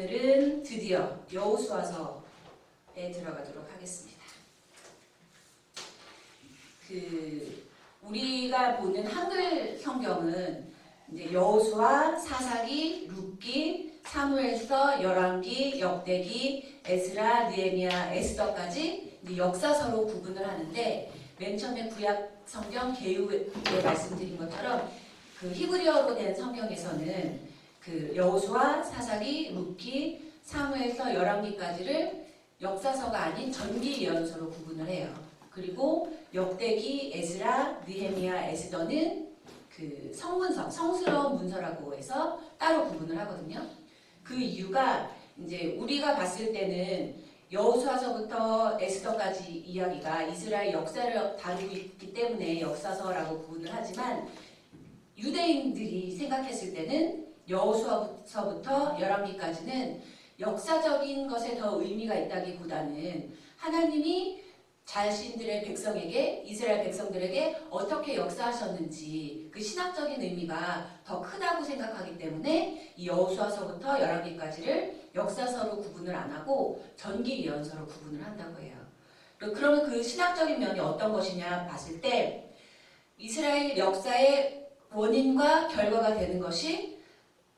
오늘은 드디어 여호수아서에 들어가도록 하겠습니다. 우리가 보는 한글 성경은 이제 여호수아, 사사기, 룻기, 사무엘서, 열왕기, 역대기, 에스라, 느헤미야, 에스더까지 이제 역사서로 구분을 하는데, 맨 처음에 구약 성경 개요에 말씀드린 것처럼 그 히브리어로 된 성경에서는 그 여호수아, 사사기, 룻기, 사무엘서, 열왕기까지를 역사서가 아닌 전기 예언서로 구분을 해요. 그리고 역대기, 에스라, 느헤미야, 에스더는 그 성문서, 성스러운 문서라고 해서 따로 구분을 하거든요. 그 이유가 이제 우리가 봤을 때는 여호수아서부터 에스더까지 이야기가 이스라엘 역사를 다루고 있기 때문에 역사서라고 구분을 하지만, 유대인들이 생각했을 때는 여호수아서부터 열왕기까지는 역사적인 것에 더 의미가 있다기보다는 하나님이 자신들의 백성에게, 이스라엘 백성들에게 어떻게 역사하셨는지 그 신학적인 의미가 더 크다고 생각하기 때문에 이 여호수아서부터 열왕기까지를 역사서로 구분을 안 하고 전기 예언서로 구분을 한다고 해요. 그러면 그 신학적인 면이 어떤 것이냐 봤을 때, 이스라엘 역사의 원인과 결과가 되는 것이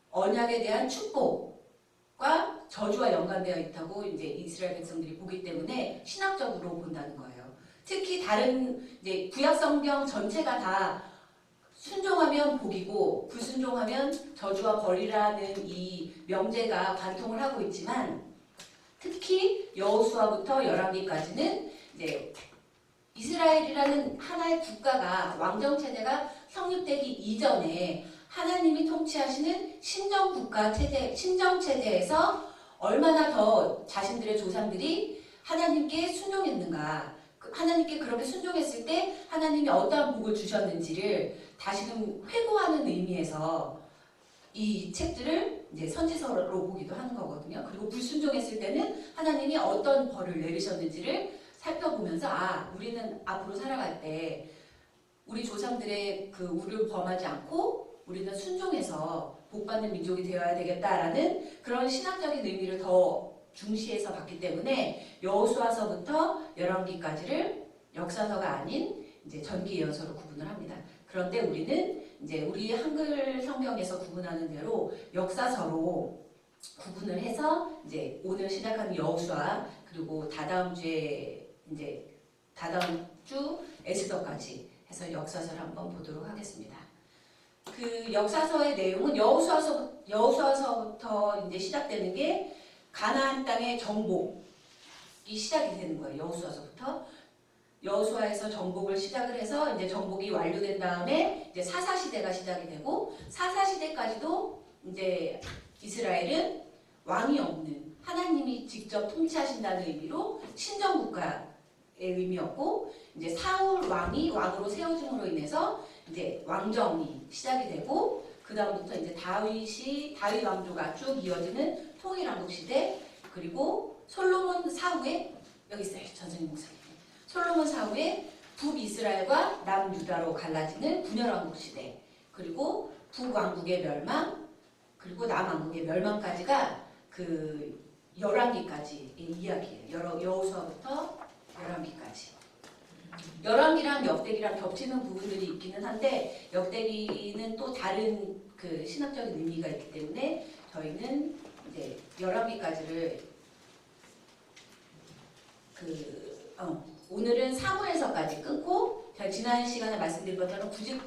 언약에 대한 축복과 저주와 연관되어 있다고 이제 이스라엘 백성들이 보기 때문에 신학적으로 본다는 거예요. 특히 다른 이제 구약 성경 전체가 다 순종하면 복이고 불순종하면 저주와 벌이라는 이 명제가 관통을 하고 있지만, 특히 여호수아부터 열왕기까지는 이제 이스라엘이라는 하나의 국가가, 왕정 체제가 성립되기 이전에 하나님이 통치하시는 신정 국가 체제, 신정 체제에서 얼마나 더 자신들의 조상들이 하나님께 순종했는가, 하나님께 그렇게 순종했을 때 하나님이 어떠한 복을 주셨는지를 다시금 회고하는 의미에서 이 책들을 이제 선지서로 보기도 하는 거거든요. 그리고 불순종했을 때는 하나님이 어떤 벌을 내리셨는지를 살펴보면서, 우리는 앞으로 살아갈 때 우리 조상들의 그 우를 범하지 않고 우리는 순종해서 복받는 민족이 되어야 되겠다라는 그런 신학적인 의미를 더 중시해서 봤기 때문에 여호수아서부터 열왕기까지를 역사서가 아닌 이제 전기 예언서로 구분을 합니다. 그런데 우리는 이제 우리 한글 성경에서 구분하는 대로 역사서로 구분을 해서 이제 오늘 시작하는 여호수아, 그리고 다다음 주에 이제 다다음 주 에스더까지 해서 역사서를 한번 보도록 하겠습니다. 그 역사서의 내용은 여호수아서부터 이제 시작되는 게 가나안 땅의 정복이 시작이 되는 거예요. 여호수아서부터. 여호수아에서 정복을 시작을 해서 이제 정복이 완료된 다음에 이제 사사 시대가 시작이 되고, 사사 시대까지도 이제 이스라엘은 왕이 없는, 하나님이 직접 통치하신다는 의미로 신정 국가의 의미였고, 이제 사울 왕이 왕으로 세워짐으로 인해서 이제 왕정이 시작이 되고, 그 다음부터 이제 다윗 왕조가 쭉 이어지는 통일왕국 시대, 그리고 솔로몬 사후에, 여기 있어요, 전선희 목사님. 솔로몬 사후에 북이스라엘과 남유다로 갈라지는 분열왕국 시대, 그리고 북왕국의 멸망, 그리고 남왕국의 멸망까지가 그 열왕기까지의 이야기예요. 여호수아부터 열왕기까지. 열왕기랑 역대기랑 겹치는 부분들이 있기는 한데, 역대기는 또 다른 그 신학적인 의미가 있기 때문에 저희는 이제 열왕기까지를 오늘은 사무엘서까지 끊고, 제가 지난 시간에 말씀드린 것처럼 굳이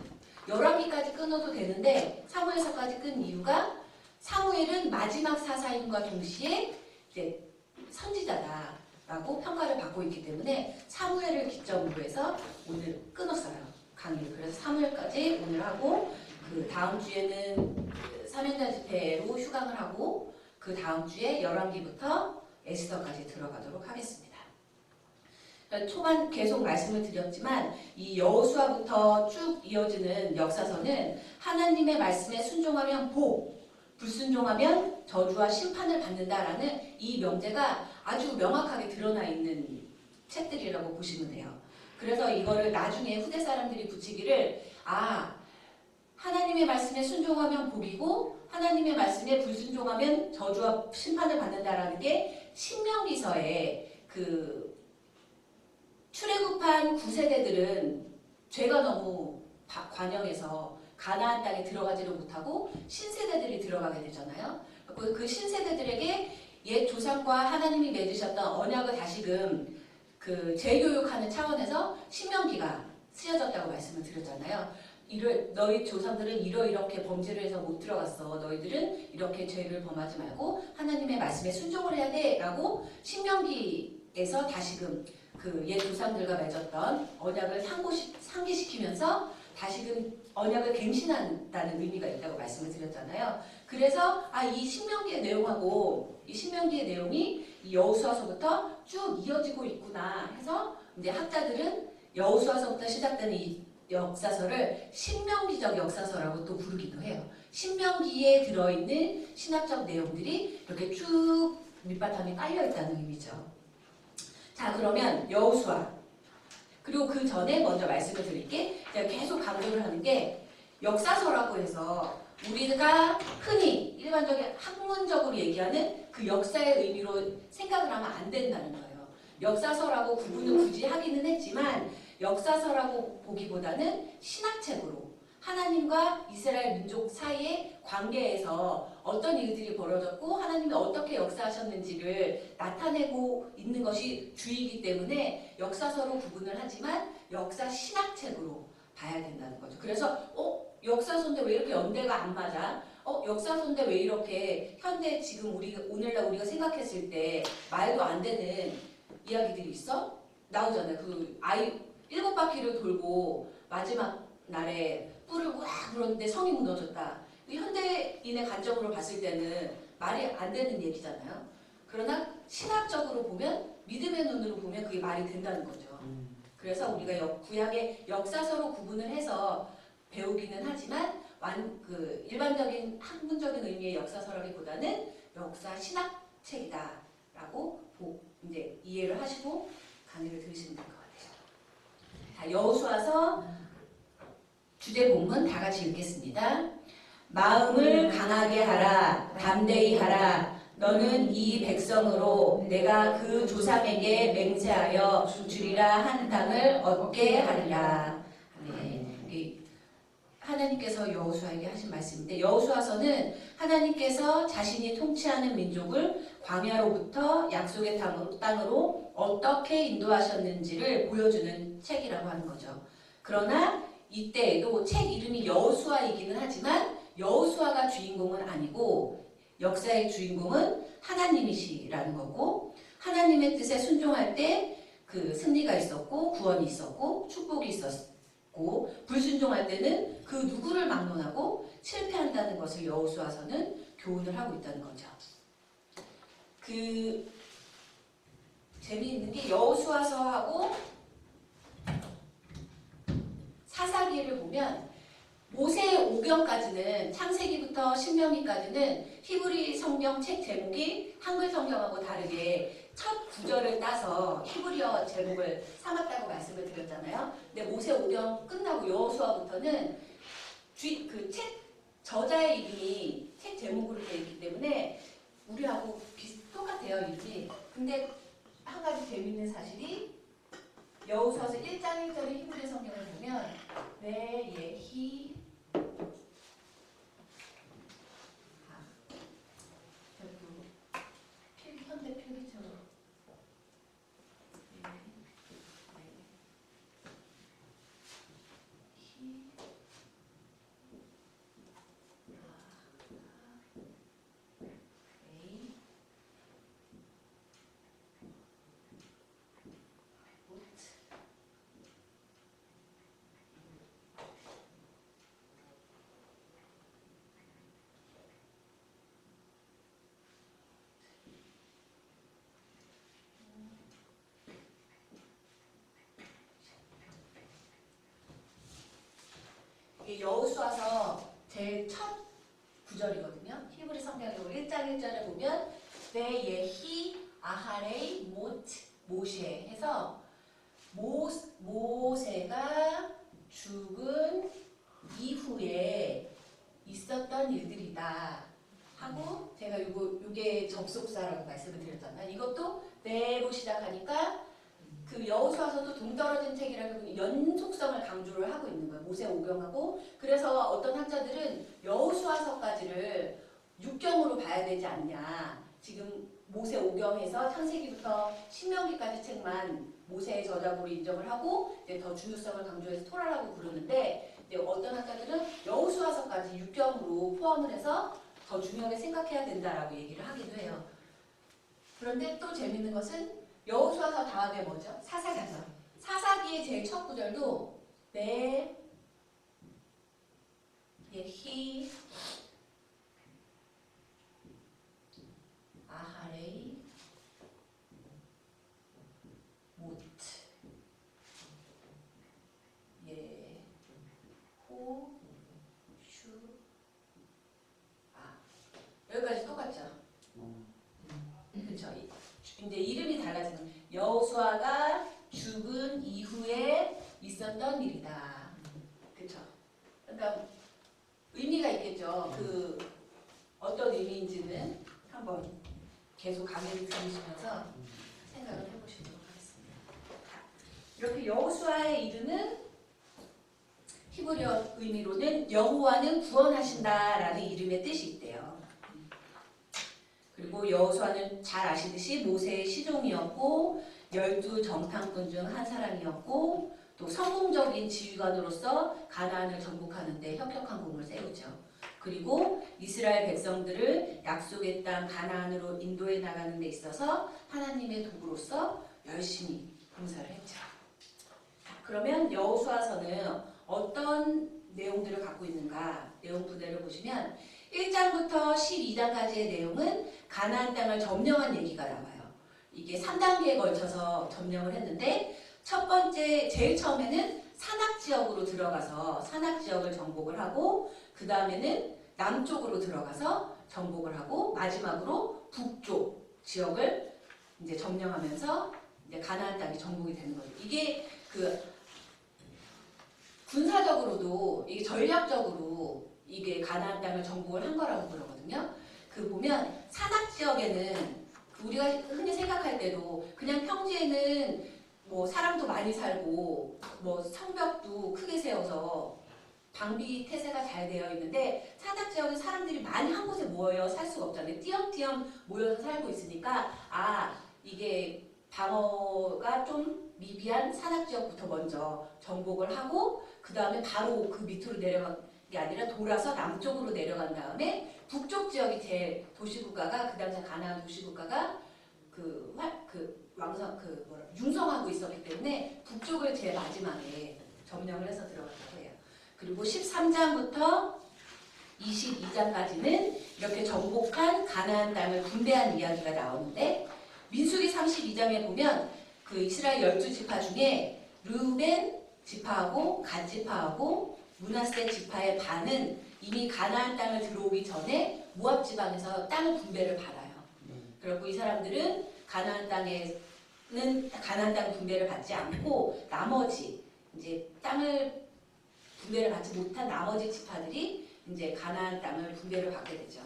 열왕기까지 끊어도 되는데 사무엘서까지 끈 이유가, 사무엘은 마지막 사사임과 동시에 이제 선지자다라고 평가를 받고 있기 때문에 사무엘을 기점으로 해서 오늘 끊었어요, 강의를. 그래서 사무엘까지 오늘 하고, 그 다음 주에는 삼형제 집회로 휴강을 하고, 그 다음 주에 열왕기부터 에스더까지 들어가도록 하겠습니다. 초반 계속 말씀을 드렸지만, 이 여호수아부터 쭉 이어지는 역사서는 하나님의 말씀에 순종하면 복, 불순종하면 저주와 심판을 받는다라는 이 명제가 아주 명확하게 드러나 있는 책들이라고 보시면 돼요. 그래서 이거를 나중에 후대 사람들이 붙이기를, 하나님의 말씀에 순종하면 복이고 하나님의 말씀에 불순종하면 저주와 심판을 받는다라는 게 신명기서에 그 출애굽한 9세대들은 죄가 너무 관영해서 가나안 땅에 들어가지를 못하고 신세대들이 들어가게 되잖아요. 그 신세대들에게 옛 조상과 하나님이 맺으셨던 언약을 다시금 그 재교육하는 차원에서 신명기가 쓰여졌다고 말씀을 드렸잖아요. 너희 조상들은 이렇게 범죄를 해서 못 들어갔어. 너희들은 이렇게 죄를 범하지 말고 하나님의 말씀에 순종을 해야 돼. 라고 신명기에서 다시금 그 옛 조상들과 맺었던 언약을 상기시키면서 다시금 언약을 갱신한다는 의미가 있다고 말씀을 드렸잖아요. 그래서 이 신명기의 내용하고 이 신명기의 내용이 이 여호수아서부터 쭉 이어지고 있구나 해서 이제 학자들은 여호수아서부터 시작되는 이 역사서를 신명기적 역사서라고 또 부르기도 해요. 신명기에 들어있는 신학적 내용들이 이렇게 쭉 밑바탕에 깔려 있다는 의미죠. 자, 그러면 여호수아 그리고 그 전에 먼저 말씀을 드릴게. 제가 계속 강조를 하는 게 역사서라고 해서 우리가 흔히 일반적인 학문적으로 얘기하는 그 역사의 의미로 생각을 하면 안 된다는 거예요. 역사서라고 구분을 굳이 하기는 했지만 역사서라고 보기보다는 신학책으로 하나님과 이스라엘 민족 사이의 관계에서 어떤 일들이 벌어졌고 하나님이 어떻게 역사하셨는지를 나타내고 있는 것이 주이기 때문에 역사서로 구분을 하지만 역사 신학책으로 봐야 된다는 거죠. 그래서 역사서인데 왜 이렇게 연대가 안 맞아? 역사서인데 왜 이렇게 현대 지금 오늘날 우리가 생각했을 때 말도 안 되는 이야기들이 있어? 나오잖아요. 그 아이 7바퀴를 돌고 마지막 날에 뿔을 우악 물었는데 성이 무너졌다. 현대인의 관점으로 봤을 때는 말이 안 되는 얘기잖아요. 그러나 신학적으로 보면 믿음의 눈으로 보면 그게 말이 된다는 거죠. 그래서 우리가 구약의 역사서로 구분을 해서 배우기는 하지만 그 일반적인 학문적인 의미의 역사서라기보다는 역사 신학책이다라고 이제 이해를 하시고 강의를 들으시면 될 것 같아요. 자, 여호수아서 주제 본문 다 같이 읽겠습니다. 마음을 강하게 하라, 담대히 하라. 너는 이 백성으로 내가 그 조상에게 맹세하여 주리라 한 땅을 얻게 하리라. 네. 하나님께서 여호수아에게 하신 말씀인데 여호수아서는 하나님께서 자신이 통치하는 민족을 광야로부터 약속의 땅으로 어떻게 인도하셨는지를 보여주는 책이라고 하는 거죠. 그러나 이때에도 책 이름이 여호수아이기는 하지만 여호수아가 주인공은 아니고 역사의 주인공은 하나님이시라는 거고 하나님의 뜻에 순종할 때 그 승리가 있었고 구원이 있었고 축복이 있었고 불순종할 때는 그 누구를 막론하고 실패한다는 것을 여호수아서는 교훈을 하고 있다는 거죠. 그 재미있는 게 여호수아서하고 사사기를 보면 모세 오경까지는 창세기부터 신명기까지는 히브리 성경 책 제목이 한글 성경하고 다르게 첫 구절을 따서 히브리어 제목을 삼았다고 말씀을 드렸잖아요. 근데 모세 오경 끝나고 여호수아부터는 그 책 저자의 이름이 책 제목으로 되어 있기 때문에 우리하고 똑같아요, 이름이. 근데 한 가지 재미있는 사실이 여호수아서 1장 1절의 히브리 성경을 보면 예히 현대 필기처럼 여호수아서 제일 첫 구절이거든요. 히브리 성경으로 1장 1절에 보면 예히 아하레이 모세 해서 모세가 죽은 이후에 있었던 일들이다 하고 제가 요게 접속사라고 말씀을 드렸잖아요. 이것도 내로 시작하니까 그 여호수아서도 동떨어진 책이라는 연속성을 강조를 하고 있는 거예요. 모세오경하고. 그래서 어떤 학자들은 여호수아서까지를 6경으로 봐야 되지 않냐. 지금 모세오경에서 창세기부터 신명기까지 책만 모세의 저작으로 인정을 하고 이제 더 중요성을 강조해서 토라라고 부르는데 이제 어떤 학자들은 여호수아서까지 6경으로 포함을 해서 더 중요하게 생각해야 된다라고 얘기를 하기도 해요. 그런데 또 재밌는 것은 여호수아서 다음에 뭐죠? 사사기죠. 사사기의 제일 첫 구절도 예히 아하레이 모트 예호 슈 여기까지 똑같죠? 그렇죠. 이제 이름이 달라지는 여호수아가 죽은 이후에 있었던 일이다. 그렇죠. 그러니까 의미가 있겠죠. 그 어떤 의미인지는 한번 계속 강의를 들으시면서 생각을 해보시도록 하겠습니다. 이렇게 여호수아의 이름은 히브리어 의미로는 여호와는 구원하신다라는 이름의 뜻이 있대요. 그리고 여호수아는 잘 아시듯이 모세의 시종이었고 12정탐꾼 중 한 사람이었고 또 성공적인 지휘관으로서 가나안을 정복하는 데 혁혁한 공을 세우죠. 그리고 이스라엘 백성들을 약속의 땅 가나안으로 인도해 나가는 데 있어서 하나님의 도구로서 열심히 봉사를 했죠. 그러면 여호수아서는 어떤 내용들을 갖고 있는가? 내용 부대를 보시면 1장부터 12장까지의 내용은 가나안 땅을 점령한 얘기가 나와요. 이게 3단계에 걸쳐서 점령을 했는데 첫 번째 제일 처음에는 산악지역으로 들어가서 산악지역을 정복을 하고 그 다음에는 남쪽으로 들어가서 정복을 하고 마지막으로 북쪽 지역을 이제 점령하면서 이제 가나안 땅이 정복이 되는 거죠. 이게 그 군사적으로도 이게 전략적으로 이게 가나안 땅을 정복을 한 거라고 그러거든요. 그 보면 산악 지역에는 우리가 흔히 생각할 때도 그냥 평지에는 뭐 사람도 많이 살고 뭐 성벽도 크게 세워서 방비 태세가 잘 되어 있는데 산악 지역은 사람들이 많이 한 곳에 모여 살 수가 없잖아요. 띄엄띄엄 모여서 살고 있으니까 이게 방어가 좀 미비한 산악 지역부터 먼저 정복을 하고 그 다음에 바로 그 밑으로 내려간 게 아니라 돌아서 남쪽으로 내려간 다음에 북쪽 지역이 제일 도시국가가 그 당시 가나안 도시국가가 융성하고 있었기 때문에 북쪽을 제일 마지막에 점령을 해서 들어갔을 거예요. 그리고 13장부터 22장까지는 이렇게 정복한 가나안 땅을 분배한 이야기가 나오는데 민수기 32장에 보면 그 이스라엘 12지파 중에 르우벤 지파하고 갓 지파하고 므낫세 지파의 반은 이미 가나안 땅을 들어오기 전에 모압 지방에서 땅 분배를 받아요. 그리고 이 사람들은 가나안 땅 분배를 받지 않고 나머지 이제 땅을 분배를 받지 못한 나머지 지파들이 이제 가나안 땅을 분배를 받게 되죠.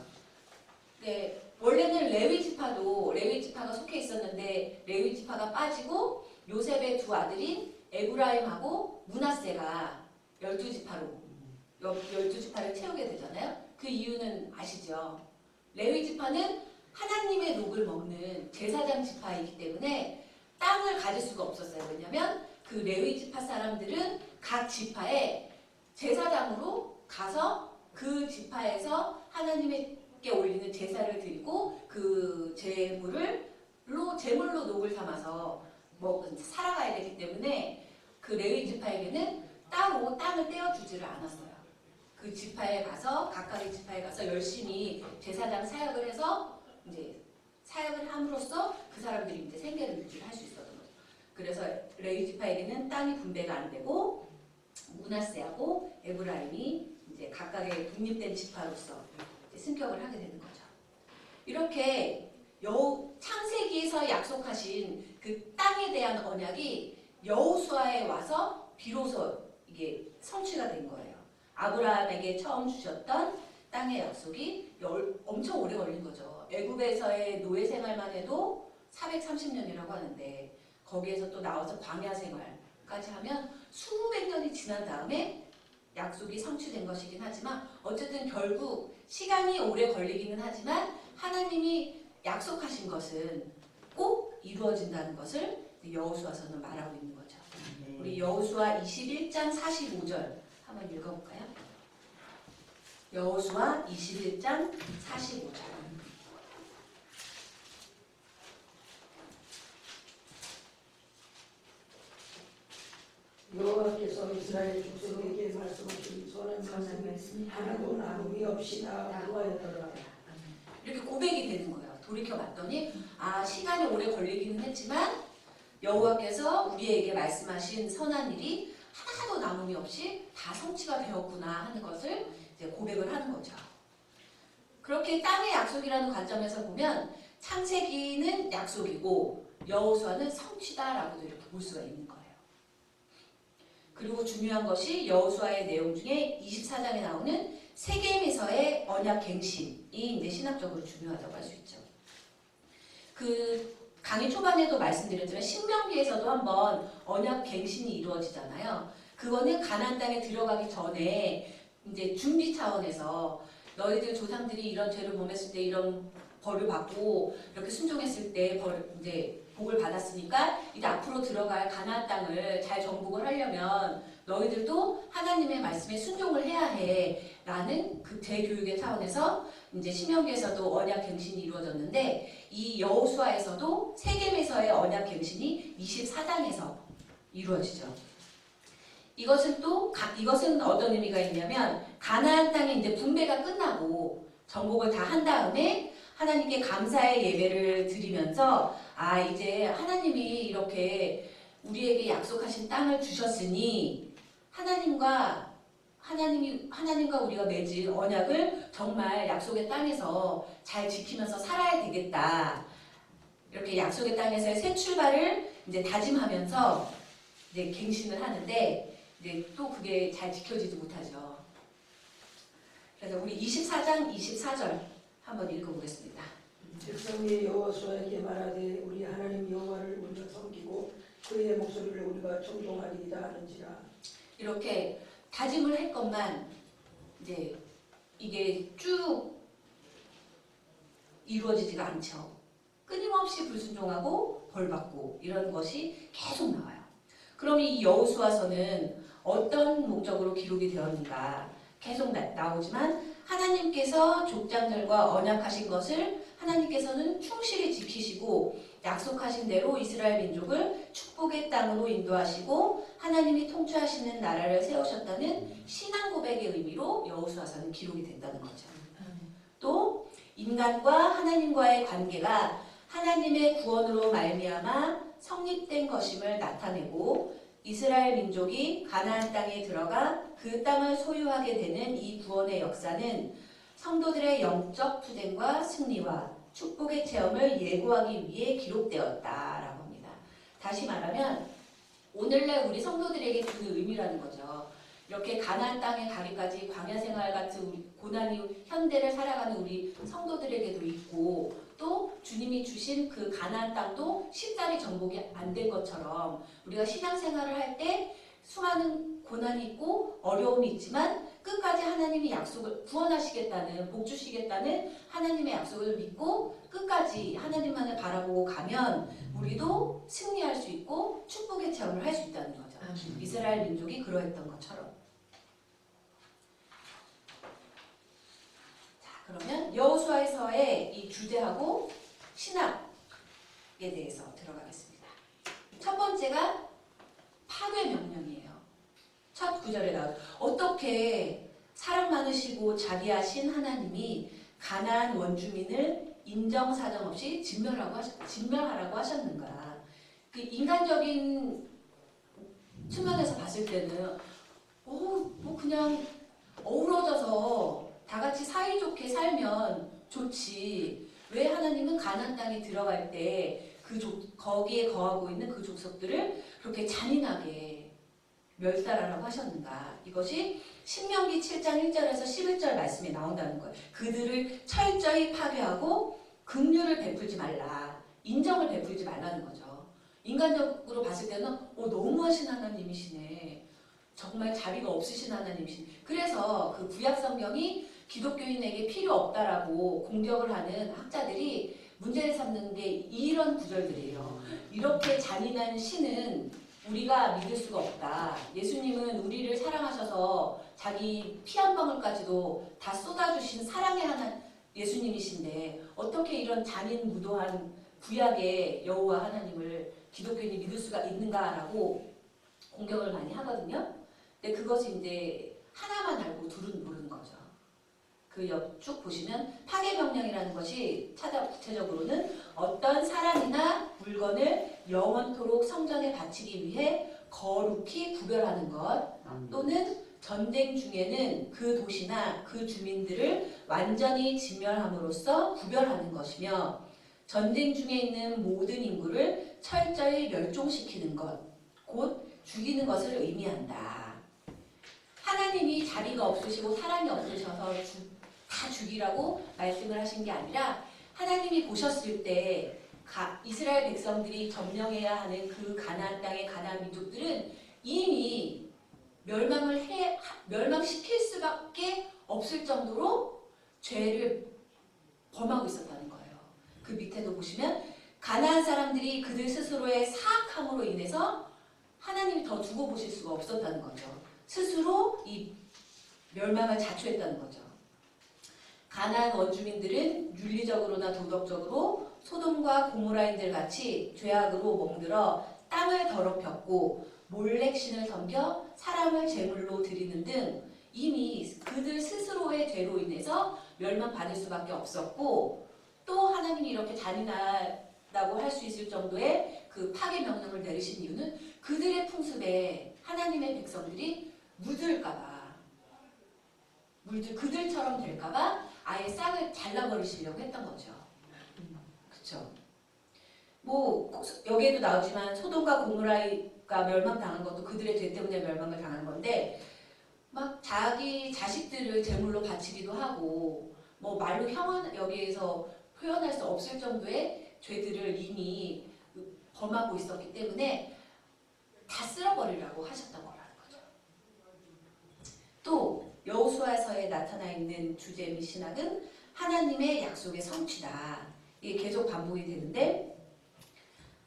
네, 원래는 레위 지파가 속해 있었는데 레위 지파가 빠지고 요셉의 두 아들인 에브라임하고 므낫세가 12지파를 채우게 되잖아요. 그 이유는 아시죠? 레위 지파는 하나님의 녹을 먹는 제사장 지파이기 때문에 땅을 가질 수가 없었어요. 왜냐하면 그 레위 지파 사람들은 각 지파에 제사장으로 가서 그 지파에서 하나님께 올리는 제사를 드리고 그 제물로 녹을 삼아서 살아가야 되기 때문에 그 레위 지파에게는 따로 땅을 떼어주지를 않았어요. 그 지파에 가서 각각의 지파에 가서 열심히 제사장 사역을 해서 이제 사역을 함으로써 그 사람들이 이제 생계를 유지할 수 있었던 거죠. 그래서 레위 지파에게는 땅이 분배가 안 되고 므낫세하고 에브라임이 이제 각각의 독립된 지파로서 이제 승격을 하게 되는 거죠. 이렇게 창세기에서 약속하신 그 땅에 대한 언약이 여호수아에 와서 비로소 이게 성취가 된 거예요. 아브라함에게 처음 주셨던 땅의 약속이 엄청 오래 걸린 거죠. 애굽에서의 노예 생활만 해도 430년이라고 하는데 거기에서 또 나와서 광야 생활까지 하면 수백 년이 지난 다음에 약속이 성취된 것이긴 하지만 어쨌든 결국 시간이 오래 걸리기는 하지만 하나님이 약속하신 것은 꼭 이루어진다는 것을 여호수아서는 말하고 있는 거죠. 우리 여호수아 21장 45절 한번 읽어볼까요? 여호수아 21장 45절. 여호와께서 이스라엘 족속에게 말씀하신 선한 말씀이 하나도 남음이 없이 다 구하였더라. 이렇게 고백이 되는 거예요. 돌이켜 봤더니 시간이 오래 걸리기는 했지만 여호와께서 우리에게 말씀하신 선한 일이 하나도 남음이 없이 다 성취가 되었구나 하는 것을 이제 고백을 하는 거죠. 그렇게 땅의 약속이라는 관점에서 보면 창세기는 약속이고 여호수아는 성취다라고도 이렇게 볼 수가 있는 거예요. 그리고 중요한 것이 여호수아의 내용 중에 24장에 나오는 세겜에서의 언약 갱신이 이제 신학적으로 중요하다고 할 수 있죠. 그 강의 초반에도 말씀드렸지만 신명기에서도 한번 언약 갱신이 이루어지잖아요. 그거는 가나안 땅에 들어가기 전에 이제 준비 차원에서 너희들 조상들이 이런 죄를 범했을 때 이런 벌을 받고 이렇게 순종했을 때 이제 복을 받았으니까 이제 앞으로 들어갈 가나안 땅을 잘 정복을 하려면 너희들도 하나님의 말씀에 순종을 해야 해라는 그 재교육의 차원에서 이제 신명기에서도 언약 갱신이 이루어졌는데 이 여호수아에서도 세겜에서의 언약 갱신이 24장에서 이루어지죠. 이것은 어떤 의미가 있냐면 가나안 땅의 이제 분배가 끝나고 정복을 다 한 다음에 하나님께 감사의 예배를 드리면서 이제 하나님이 이렇게 우리에게 약속하신 땅을 주셨으니 하나님과 우리가 맺은 언약을 정말 약속의 땅에서 잘 지키면서 살아야 되겠다. 이렇게 약속의 땅에서의 새 출발을 이제 다짐하면서 이제 갱신을 하는데 이제 또 그게 잘 지켜지지 못하죠. 그래서 우리 24장 24절 한번 읽어보겠습니다. 백성이 여호수아에게 말하되 우리 하나님 여호와를 우리가 섬기고 그의 목소리를 우리가 청종하리이다 하는지라. 이렇게 다짐을 했건만 이제 이게 쭉 이루어지지가 않죠. 끊임없이 불순종하고 벌받고 이런 것이 계속 나와요. 그럼 이 여호수아서는 어떤 목적으로 기록이 되었는가 계속 나오지만 하나님께서 족장들과 언약하신 것을 하나님께서는 충실히 지키시고 약속하신 대로 이스라엘 민족을 축복의 땅으로 인도하시고 하나님이 통치하시는 나라를 세우셨다는 신앙 고백의 의미로 여호수아서는 기록이 된다는 거죠. 또 인간과 하나님과의 관계가 하나님의 구원으로 말미암아 성립된 것임을 나타내고 이스라엘 민족이 가나안 땅에 들어가 그 땅을 소유하게 되는 이 구원의 역사는 성도들의 영적 투쟁과 승리와 축복의 체험을 예고하기 위해 기록되었다라고 합니다. 다시 말하면 오늘날 우리 성도들에게 주는 의미라는 거죠. 이렇게 가나안 땅에 가기까지 광야 생활 같은 우리 고난이 현대를 살아가는 우리 성도들에게도 있고 또 주님이 주신 그 가나안 땅도 쉽사리 정복이 안 된 것처럼 우리가 신앙생활을 할 때 수많은 고난이 있고 어려움이 있지만 끝까지 하나님이 약속을 구원하시겠다는 복 주시겠다는 하나님의 약속을 믿고 끝까지 하나님만을 바라보고 가면 우리도 승리할 수 있고 축복의 체험을 할 수 있다는 거죠. 이스라엘 민족이 그러했던 것처럼. 자, 그러면 여호수아에서의 이 주제하고 신학에 대해서 들어가겠습니다. 첫 번째가 파괴 명령이에요. 첫 구절에 나오죠. 어떻게 사랑 많으시고 자비하신 하나님이 가나안 원주민을 인정사정 없이 진멸하라고 하셨는가. 그 인간적인 측면에서 봤을 때는 뭐 그냥 어우러져서 다 같이 사이좋게 살면 좋지. 왜 하나님은 가나안 땅에 들어갈 때 거기에 거하고 있는 그 족속들을 그렇게 잔인하게 멸살하라고 하셨는가? 이것이 신명기 7장 1절에서 11절 말씀에 나온다는 거예요. 그들을 철저히 파괴하고 긍휼을 베풀지 말라. 인정을 베풀지 말라는 거죠. 인간적으로 봤을 때는 너무하신 하나님이시네. 정말 자비가 없으신 하나님이시네. 그래서 그 구약 성경이 기독교인에게 필요 없다라고 공격을 하는 학자들이 문제를 삼는 게 이런 구절들이에요. 이렇게 잔인한 신은 우리가 믿을 수가 없다. 예수님은 우리를 사랑하셔서 자기 피 한 방울까지도 다 쏟아주신 사랑의 하나 예수님이신데 어떻게 이런 잔인무도한 구약의 여호와 하나님을 기독교인이 믿을 수가 있는가라고 공격을 많이 하거든요. 근데 그것이 이제 하나만 알고 둘은 모르는 거죠. 그 옆 쭉 보시면 파괴명령이라는 것이 구체적으로는 어떤 사람이나 물건을 영원토록 성전에 바치기 위해 거룩히 구별하는 것, 또는 전쟁 중에는 그 도시나 그 주민들을 완전히 진멸함으로써 구별하는 것이며, 전쟁 중에 있는 모든 인구를 철저히 멸종시키는 것, 곧 죽이는 것을 의미한다. 하나님이 자비가 없으시고 사랑이 없으셔서 다 죽이라고 말씀을 하신 게 아니라, 하나님이 보셨을 때 이스라엘 백성들이 점령해야 하는 그 가나안 땅의 가나안 민족들은 이미 멸망시킬 수밖에 없을 정도로 죄를 범하고 있었다는 거예요. 그 밑에도 보시면 가나안 사람들이 그들 스스로의 사악함으로 인해서 하나님이 더 두고 보실 수가 없었다는 거죠. 스스로 이 멸망을 자초했다는 거죠. 가나안 원주민들은 윤리적으로나 도덕적으로 소돔과 고모라인들 같이 죄악으로 멍들어 땅을 더럽혔고 몰렉신을 섬겨 사람을 제물로 드리는 등 이미 그들 스스로의 죄로 인해서 멸망받을 수밖에 없었고, 또 하나님이 이렇게 잔인하다고 할 수 있을 정도의 그 파괴 명령을 내리신 이유는 그들의 풍습에 하나님의 백성들이 묻을까봐, 그들처럼 될까봐 아예 싹을 잘라버리시려고 했던 거죠. 그렇죠? 뭐 여기에도 나오지만 소돔과 고모라가 멸망당한 것도 그들의 죄 때문에 멸망을 당한 건데, 막 자기 자식들을 제물로 바치기도 하고, 뭐 말로 여기에서 표현할 수 없을 정도의 죄들을 이미 범하고 있었기 때문에 다 쓸어버리라고 하셨던 거라는 거죠. 또 여호수아서에 나타나 있는 주제 및 신학은 하나님의 약속의 성취다. 이게 계속 반복이 되는데,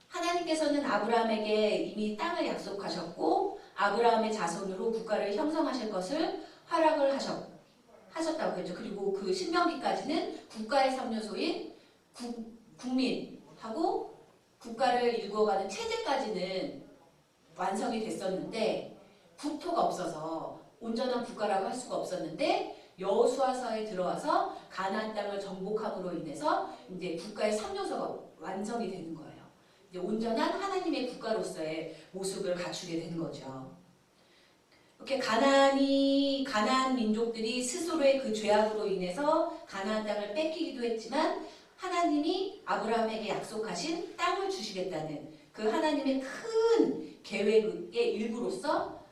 하나님께서는 아브라함에게 이미 땅을 약속하셨고 아브라함의 자손으로 국가를 형성하실 것을 허락을 하셨다고 했죠. 그리고 그 신명기까지는 국가의 3요소인 국민하고 국가를 이루어가는 체제까지는 완성이 됐었는데, 국토가 없어서 온전한 국가라고 할 수가 없었는데, 여호수아서에 들어와서 가나안 땅을 정복함으로 인해서 이제 국가의 3요소가 완성이 되는 거예요. 이제 온전한 하나님의 국가로서의 모습을 갖추게 되는 거죠. 이렇게 가나안 민족들이 스스로의 그 죄악으로 인해서 가나안 땅을 뺏기기도 했지만, 하나님이 아브라함에게 약속하신 땅을 주시겠다는 그 하나님의 큰 계획의 일부로서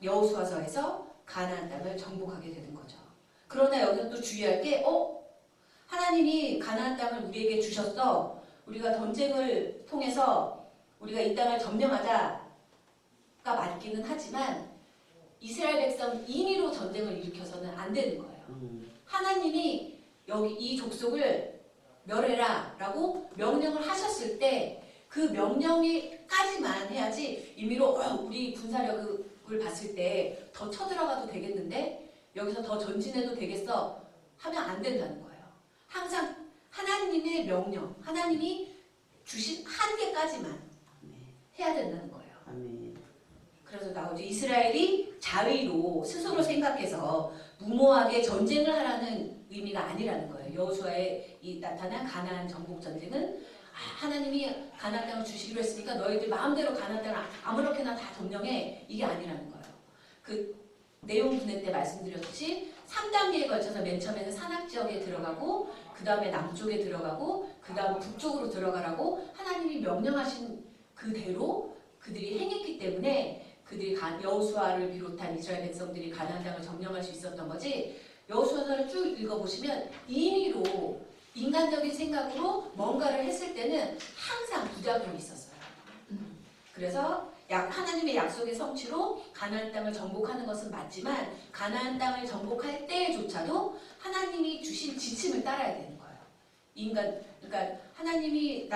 여호수아서에서 가나안 땅을 정복하게 되는 거죠. 그러나 여기서 또 주의할 게, 하나님이 가나안 땅을 우리에게 주셨어. 우리가 전쟁을 통해서 우리가 이 땅을 점령하자가 맞기는 하지만 이스라엘 백성 임의로 전쟁을 일으켜서는 안 되는 거예요. 하나님이 여기 이 족속을 멸해라 라고 명령을 하셨을 때 그 명령까지만 해야지, 임의로 우리 군사력을 봤을 때 더 쳐들어가도 되겠는데 여기서 더 전진해도 되겠어 하면 안 된다는 거예요. 항상 하나님의 명령, 하나님이 주신 한계까지만 해야 된다는 거예요. 그래서 나오죠. 이스라엘이 자의로 스스로 생각해서 무모하게 전쟁을 하라는 의미가 아니라는 거예요. 여호수아에 나타난 가나안 정복 전쟁은 하나님이 가나안 땅을 주시기로 했으니까 너희들 마음대로 가나안 땅을 아무렇게나 다 점령해, 이게 아니라는 거예요. 그 내용 분해 때 말씀드렸듯이 3단계에 걸쳐서 맨 처음에는 산악지역에 들어가고, 그 다음에 남쪽에 들어가고, 그 다음 북쪽으로 들어가라고 하나님이 명령하신 그대로 그들이 행했기 때문에 그들이 여호수아를 비롯한 이스라엘 백성들이 가나안 땅을 점령할 수 있었던 거지. 여호수아서를 쭉 읽어보시면 임의로 인간적인 생각으로 뭔가를 했을 때는 항상 부작용이 있었어요. 그래서 하나님의 약속의 성취로 가나안 땅을 정복하는 것은 맞지만 가나안 땅을 정복할 때조차도 하나님이 주신 지침을 따라야 되는 거예요. 그러니까 하나님이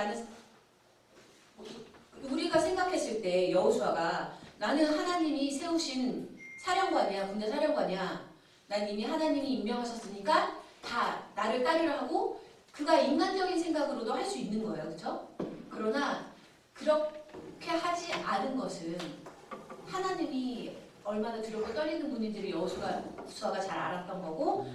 우리가 생각했을 때 여호수아가 나는 하나님이 세우신 사령관이야, 군대 사령관이야. 난 이미 하나님이 임명하셨으니까 다 나를 따르라 하고 그가 인간적인 생각으로도 할 수 있는 거예요. 그렇죠? 그러나 그렇게 하지 않은 것은 하나님이 얼마나 두렵고 떨리는 분인지를 여호수아가 잘 알았던 거고,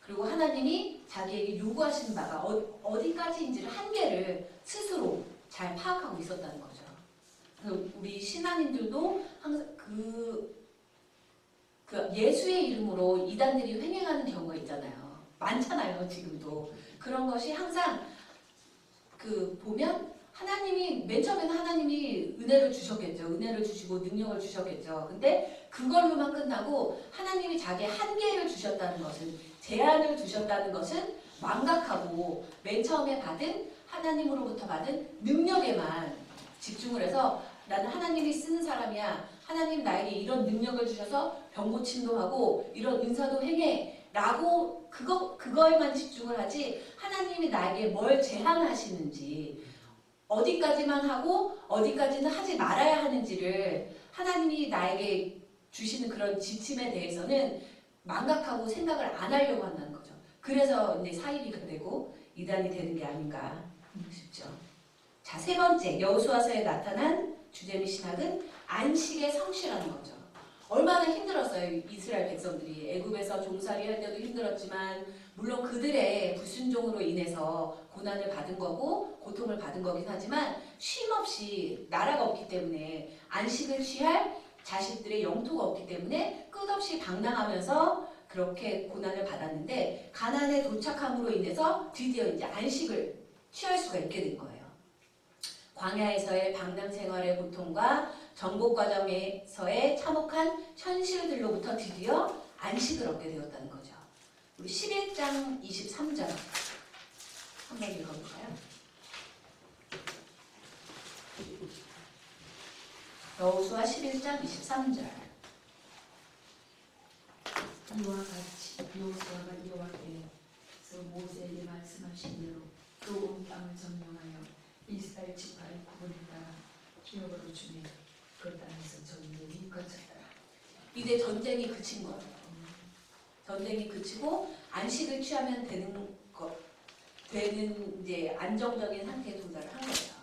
그리고 하나님이 자기에게 요구하시는 바가 어디까지인지를 한계를 스스로 잘 파악하고 있었다는 거죠. 우리 신앙인들도 항상 그 예수의 이름으로 이단들이 횡행하는 경우가 있잖아요. 많잖아요, 지금도. 그런 것이 항상 보면 하나님이 맨 처음에는 하나님이 은혜를 주셨겠죠. 은혜를 주시고 능력을 주셨겠죠. 근데 그걸로만 끝나고 하나님이 자기의 한계를 주셨다는 것은, 제한을 주셨다는 것은 망각하고 맨 처음에 하나님으로부터 받은 능력에만 집중을 해서 나는 하나님이 쓰는 사람이야. 하나님 나에게 이런 능력을 주셔서 병 고침도 하고 이런 은사도 행해 라고 그거에만 집중을 하지, 하나님이 나에게 뭘 제한하시는지, 어디까지만 하고 어디까지는 하지 말아야 하는지를 하나님이 나에게 주시는 그런 지침에 대해서는 망각하고 생각을 안 하려고 한다는 거죠. 그래서 이제 사이비가 되고 이단이 되는 게 아닌가 싶죠. 자, 세 번째, 여호수아서에 나타난 주제 및 신학은 안식의 성취라는 거죠. 얼마나 힘들었어요, 이스라엘 백성들이. 애굽에서 종살이 할 때도 힘들었지만 물론 그들의 불순종으로 인해서 고난을 받은 거고 고통을 받은 거긴 하지만 쉼없이 나라가 없기 때문에 안식을 취할 자식들의 영토가 없기 때문에 끝없이 방랑하면서 그렇게 고난을 받았는데, 가나안에 도착함으로 인해서 드디어 이제 안식을 취할 수가 있게 된 거예요. 광야에서의 방랑 생활의 고통과 정복 과정에서의 참혹한 현실들로부터 드디어 안식을 얻게 되었다는 거죠. 우리 11장 23절 한번 읽어볼까요? 여호수아 11장 23절. 이와 같이 여호수아가 여호와께서 모세에게 말씀하신 대로 그 온 땅을 점령하여 이스라엘 지파의 구분에 따라 기업으로 주매 그 땅에서 전쟁이 그쳤더라. 이제 전쟁이 그친 거예요. 전쟁이 그치고 안식을 취하면 되는 이제 안정적인 상태에 도달을 한 거죠.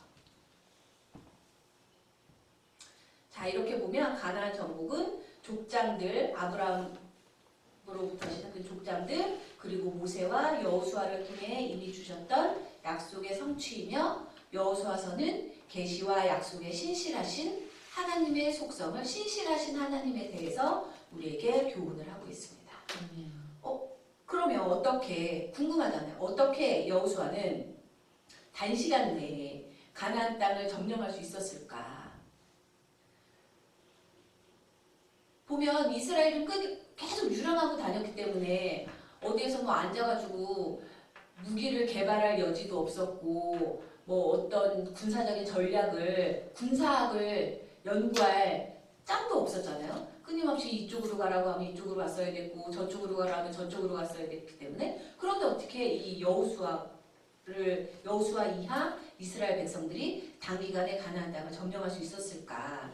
자, 이렇게 보면 가나안 정복은 족장들, 아브라함으로부터 시작된 족장들, 그리고 모세와 여호수아를 통해 이미 주셨던 약속의 성취이며, 여호수아서는 계시와 약속의 신실하신 하나님의 속성을, 신실하신 하나님에 대해서 우리에게 교훈을 하고 있습니다. 그러면 어떻게, 궁금하잖아요. 어떻게 여호수아는 단시간 내에 가나안 땅을 점령할 수 있었을까? 보면 이스라엘은 계속 유랑하고 다녔기 때문에 어디에서 뭐 앉아가지고 무기를 개발할 여지도 없었고, 뭐 어떤 군사적인 군사학을 연구할 짬도 없었잖아요. 끊임없이 이쪽으로 가라고 하면 이쪽으로 갔어야 됐고, 저쪽으로 가라고 하면 저쪽으로 갔어야 됐기 때문에. 그런데 어떻게 이 여호수아 이하 이스라엘 백성들이 단기간에 가나안 땅을 점령할 수 있었을까?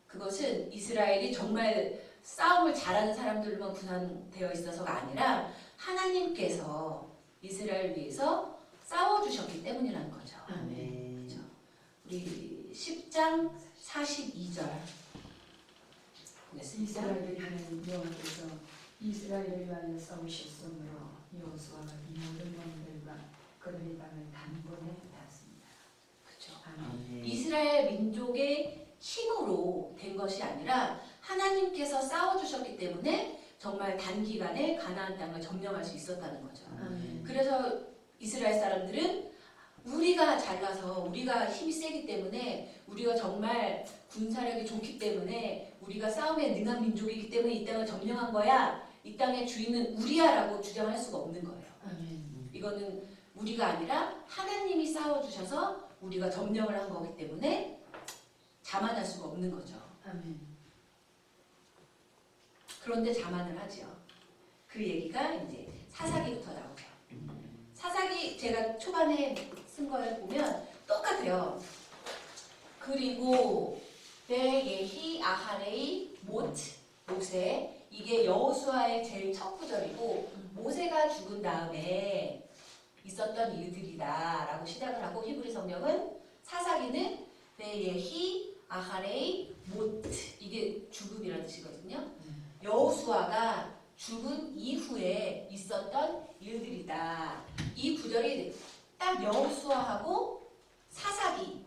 그것은 이스라엘이 정말 싸움을 잘하는 사람들로만 분산되어 있어서가 아니라 하나님께서 이스라엘 위해서 싸워주셨기 때문이라는 거죠. 아멘. 그렇죠? 우리 10장 42절 보겠습니다. 이스라엘의 하나님 여호와께서 이스라엘을 위하여 싸우셨으므로 여호수아가 이 모든 왕들과 그들의 땅을 단번에 땄습니다. 그렇죠. 아멘. 이스라엘 민족의 힘으로 된 것이 아니라 하나님께서 싸워주셨기 때문에 정말 단기간에 가나안 땅을 점령할 수 있었다는 거죠. 아멘. 그래서 이스라엘 사람들은 우리가 잘나서 우리가 힘이 세기 때문에 우리가 정말 군사력이 좋기 때문에 우리가 싸움에 능한 민족이기 때문에 이 땅을 점령한 거야. 이 땅의 주인은 우리야라고 주장할 수가 없는 거예요. 아멘. 이거는 우리가 아니라 하나님이 싸워주셔서 우리가 점령을 한 거기 때문에 자만할 수가 없는 거죠. 아멘. 그런데 자만을 하죠. 그 얘기가 이제 사사기부터 나오죠. 사사기 제가 초반에 쓴 거에 보면 똑같아요. 그리고 베예히 아하레이 모세 이게 여호수아의 제일 첫 구절이고 모세가 죽은 다음에 있었던 일들이다 라고 시작을 하고 히브리 성경은 사사기는 베예히 아하레이 이게 죽음이라는 뜻이거든요. 여호수아가 죽은 이후에 있었던 일들이다. 이 구절이 딱 여호수아하고 사사기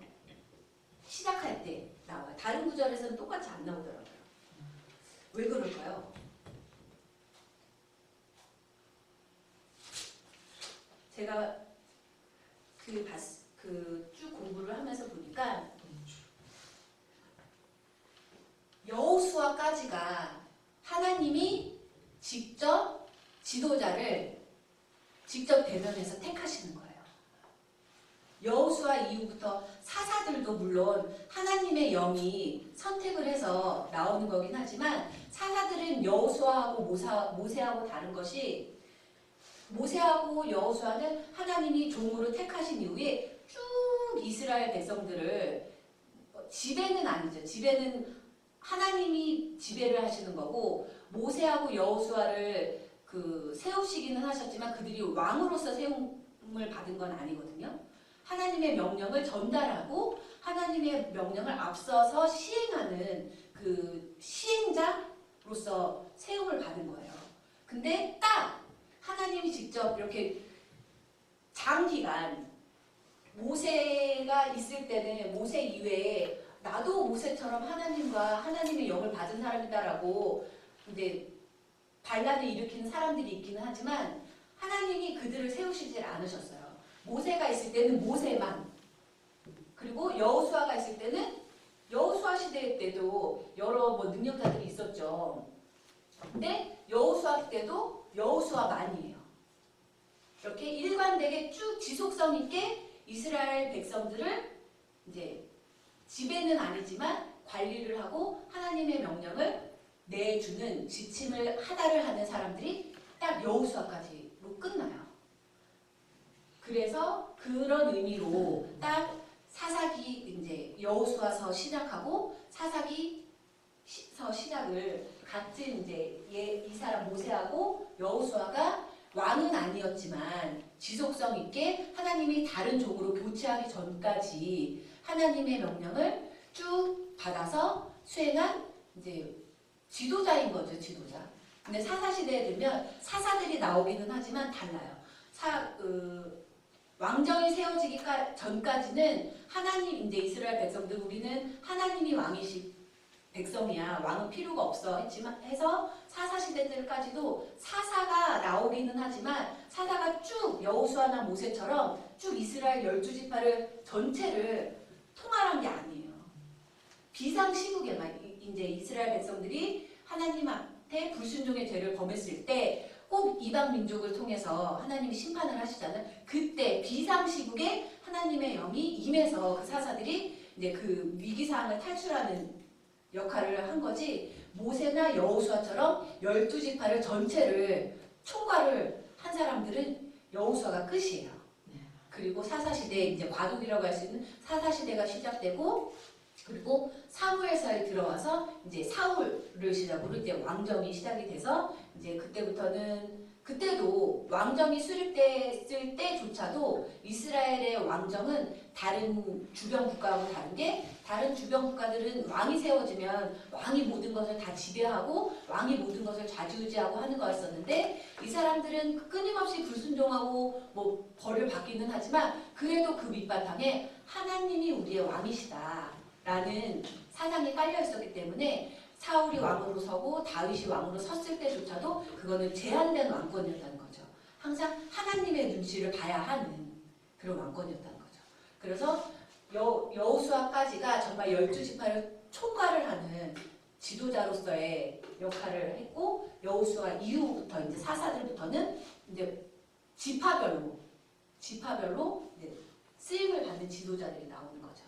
시작할 때 나와요. 다른 구절에서는 똑같이 안 나오더라고요. 왜 그럴까요? 제가 쭉 공부를 하면서 보니까 여호수아까지가 하나님이 직접 지도자를 직접 대면해서 택하시는 거예요. 여호수아 이후부터 사사들도 물론 하나님의 영이 선택을 해서 나오는 거긴 하지만 사사들은 여호수아하고 모세하고 다른 것이 모세하고 여호수아는 하나님이 종으로 택하신 이후에 쭉 이스라엘 백성들을 지배는 아니죠. 지배는 하나님이 지배를 하시는 거고 모세하고 여호수아를 세우시기는 하셨지만 그들이 왕으로서 세움을 받은 건 아니거든요. 하나님의 명령을 전달하고 하나님의 명령을 앞서서 시행하는 그 시행자로서 세움을 받은 거예요. 근데 딱 하나님이 직접 이렇게 장기간 모세가 있을 때는 모세 이외에 나도 모세처럼 하나님과 하나님의 영을 받은 사람이다라고 근데 반란을 일으키는 사람들이 있기는 하지만 하나님이 그들을 세우시질 않으셨어요. 모세가 있을 때는 모세만 그리고 여호수아가 있을 때는 여호수아 시대 때도 여러 능력자들이 있었죠. 근데 여호수아 때도 여호수아만이에요. 이렇게 일관되게 쭉 지속성 있게 이스라엘 백성들을 이제 지배는 아니지만 관리를 하고 하나님의 명령을 내주는 지침을 하다를 하는 사람들이 딱 여호수아까지로 끝나요. 그래서 그런 의미로 딱 사사기 이제 여호수아서 시작하고 사사기서 시작을 같은 이제 이 사람 모세하고 여호수아가 왕은 아니었지만 지속성 있게 하나님이 다른 종으로 교체하기 전까지 하나님의 명령을 쭉 받아서 수행한 이제 지도자인 거죠, 지도자. 근데 사사 시대에 들면 사사들이 나오기는 하지만 달라요. 왕정이 세워지기 전까지는 하나님 이제 이스라엘 백성들 우리는 하나님이 왕이시 백성이야 왕은 필요가 없어 했지만 해서 사사 시대들까지도 사사가 나오기는 하지만 사사가 쭉 여호수아나 모세처럼 쭉 이스라엘 12지파를 전체를 통할한 게 아니에요. 비상시국에만 이제 이스라엘 백성들이 하나님한테 불순종의 죄를 범했을 때 꼭 이방 민족을 통해서 하나님이 심판을 하시잖아요. 그때 비상시국에 하나님의 영이 임해서 그 사사들이 이제 그 위기 상황을 탈출하는 역할을 한 거지. 모세나 여호수아처럼 12지파를 전체를 총괄을 한 사람들은 여호수아가 끝이에요. 그리고 사사시대에 이제 과도기라고 할 수 있는 사사시대가 시작되고 그리고 사무엘사에 들어와서 이제 사울을 시작으로 이제 왕정이 시작이 돼서 이제 그때도 왕정이 수립됐을 때조차도 이스라엘의 왕정은 다른 주변 국가하고 다른 게 다른 주변 국가들은 왕이 세워지면 왕이 모든 것을 다 지배하고 왕이 모든 것을 좌지우지하고 하는 거였었는데 이 사람들은 끊임없이 불순종하고 뭐 벌을 받기는 하지만 그래도 그 밑바탕에 하나님이 우리의 왕이시다라는 사상이 깔려 있었기 때문에 사울이 왕으로 서고 다윗이 왕으로 섰을 때조차도 그거는 제한된 왕권이었다는 거죠. 항상 하나님의 눈치를 봐야 하는 그런 왕권이었다는 거죠. 그래서 여호수아까지가 정말 12지파를 총괄을 하는 지도자로서의 역할을 했고, 여호수아 이후부터 이제 사사들부터는 이제 지파별로 이제 쓰임을 받는 지도자들이 나오는 거죠.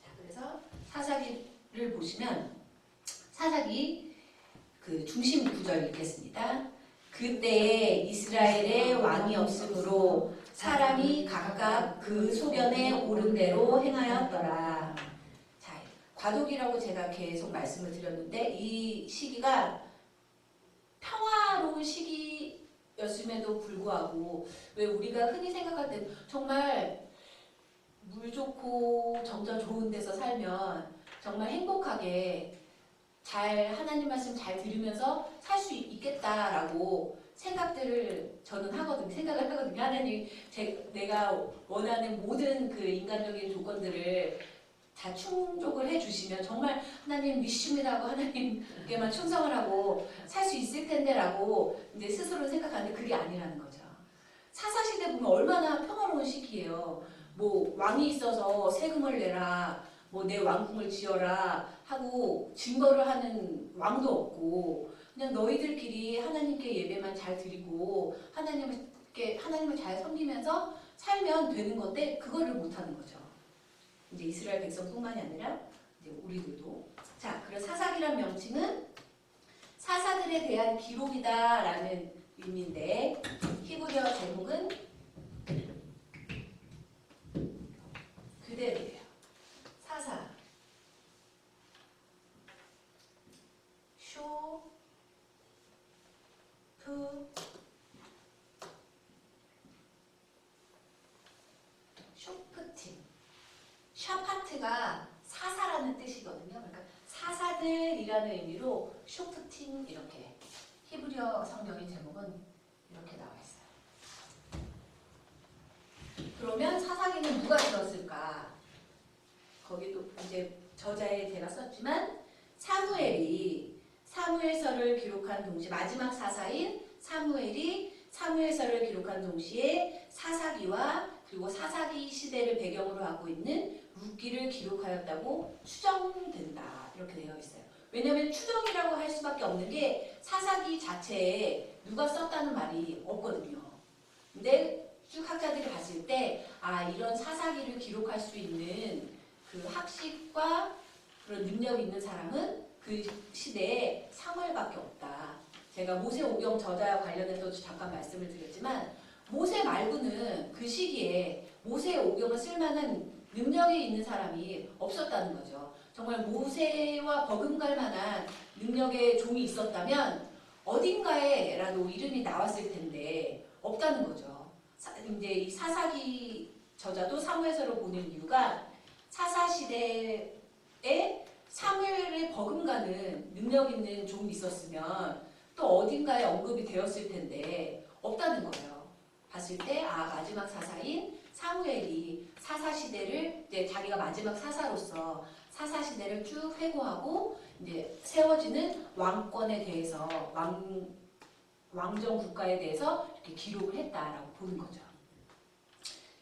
자, 그래서 사사기를 보시면 사사기 그 중심 구절 읽겠습니다. 그때에 이스라엘의 왕이 없으므로 사람이 각각 그 소견에 옳은 대로 행하였더라. 자, 과도기라고 제가 계속 말씀을 드렸는데 이 시기가 평화로운 시기였음에도 불구하고 왜 우리가 흔히 생각할 때 정말 물 좋고 정전 좋은 데서 살면 정말 행복하게 잘 하나님 말씀 잘 들으면서 살 수 있겠다라고 생각을 하거든요. 하나님 내가 원하는 모든 그 인간적인 조건들을 다 충족을 해주시면 정말 하나님 믿습니다고 하나님께만 충성을 하고 살 수 있을 텐데라고 이제 스스로 생각하는데 그게 아니라는 거죠. 사사시대 보면 얼마나 평화로운 시기예요. 뭐 왕이 있어서 세금을 내라, 뭐 내 왕궁을 지어라 하고 증거를 하는 왕도 없고 그냥 너희들끼리 하나님께 예배만 잘 드리고 하나님을 잘 섬기면서 살면 되는 건데 그거를 못하는 거죠. 이제 이스라엘 백성뿐만이 아니라 이제 우리들도. 자, 그래서 사사기란 명칭은 사사들에 대한 기록이다라는 의미인데 히브리어 제목은 그대로예요. 사사, 쇼, 프, 쇼프팀. 샤파트가 사사라는 뜻이거든요. 그러니까 사사들이라는 의미로 쇼프팀 이렇게 히브리어 성경의 제목은 이렇게 나와 있어요. 그러면 사사기는 누가 들었을까? 거기도 이제 저자에 제가 썼지만 사무엘이 사무엘서를 기록한 동시에 마지막 사사인 사무엘이 사무엘서를 기록한 동시에 사사기와 그리고 사사기 시대를 배경으로 하고 있는 룻기를 기록하였다고 추정된다. 이렇게 되어 있어요. 왜냐하면 추정이라고 할 수밖에 없는 게 사사기 자체에 누가 썼다는 말이 없거든요. 근데 쭉 학자들이 봤을 때 이런 사사기를 기록할 수 있는 그 학식과 그런 능력이 있는 사람은 그 시대에 사무엘밖에 없다. 제가 모세오경 저자와 관련해서 잠깐 말씀을 드렸지만 모세 말고는 그 시기에 모세오경을 쓸만한 능력이 있는 사람이 없었다는 거죠. 정말 모세와 버금갈 만한 능력의 종이 있었다면 어딘가에라도 이름이 나왔을 텐데 없다는 거죠. 이제 이 사사기 저자도 사무엘서를 보는 이유가 사사 시대에 사무엘의 버금가는 능력 있는 종이 있었으면 또 어딘가에 언급이 되었을 텐데 없다는 거예요. 봤을 때 마지막 사사인 사무엘이 사사 시대를 이제 자기가 마지막 사사로서 사사 시대를 쭉 회고하고 이제 세워지는 왕권에 대해서 왕정 국가에 대해서 이렇게 기록을 했다라고 보는 거죠.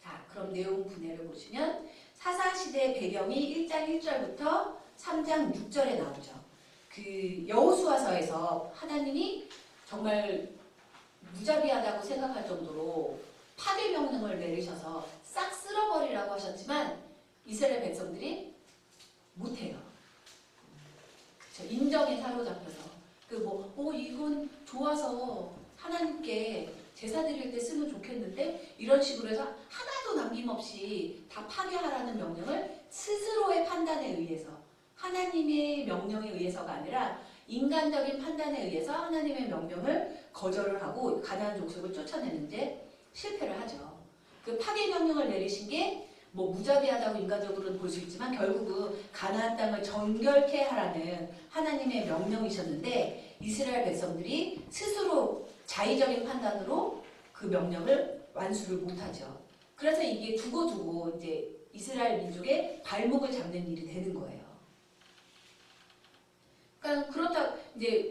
자, 그럼 내용 분해를 보시면 사사 시대 배경이 1장 1절부터 3장 6절에 나오죠. 그 여호수아서에서 하나님이 정말 무자비하다고 생각할 정도로 파괴 명령을 내리셔서 싹 쓸어버리라고 하셨지만 이스라엘 백성들이 못해요. 그쵸? 인정에 사로잡혀서 이건 좋아서 하나님께 제사 드릴 때 쓰면 좋겠는데 이런 식으로 해서 하나도 남김없이 다 파괴하라는 명령을 스스로의 판단에 의해서 하나님의 명령에 의해서가 아니라 인간적인 판단에 의해서 하나님의 명령을 거절을 하고 가나안 족속을 쫓아내는데 실패를 하죠. 그 파괴 명령을 내리신 게 무자비하다고 인간적으로는 볼 수 있지만 결국은 가나안 땅을 정결케 하라는 하나님의 명령이셨는데 이스라엘 백성들이 스스로 자의적인 판단으로 그 명령을 완수를 못하죠. 그래서 이게 두고두고 이제 이스라엘 민족의 발목을 잡는 일이 되는 거예요. 그러니까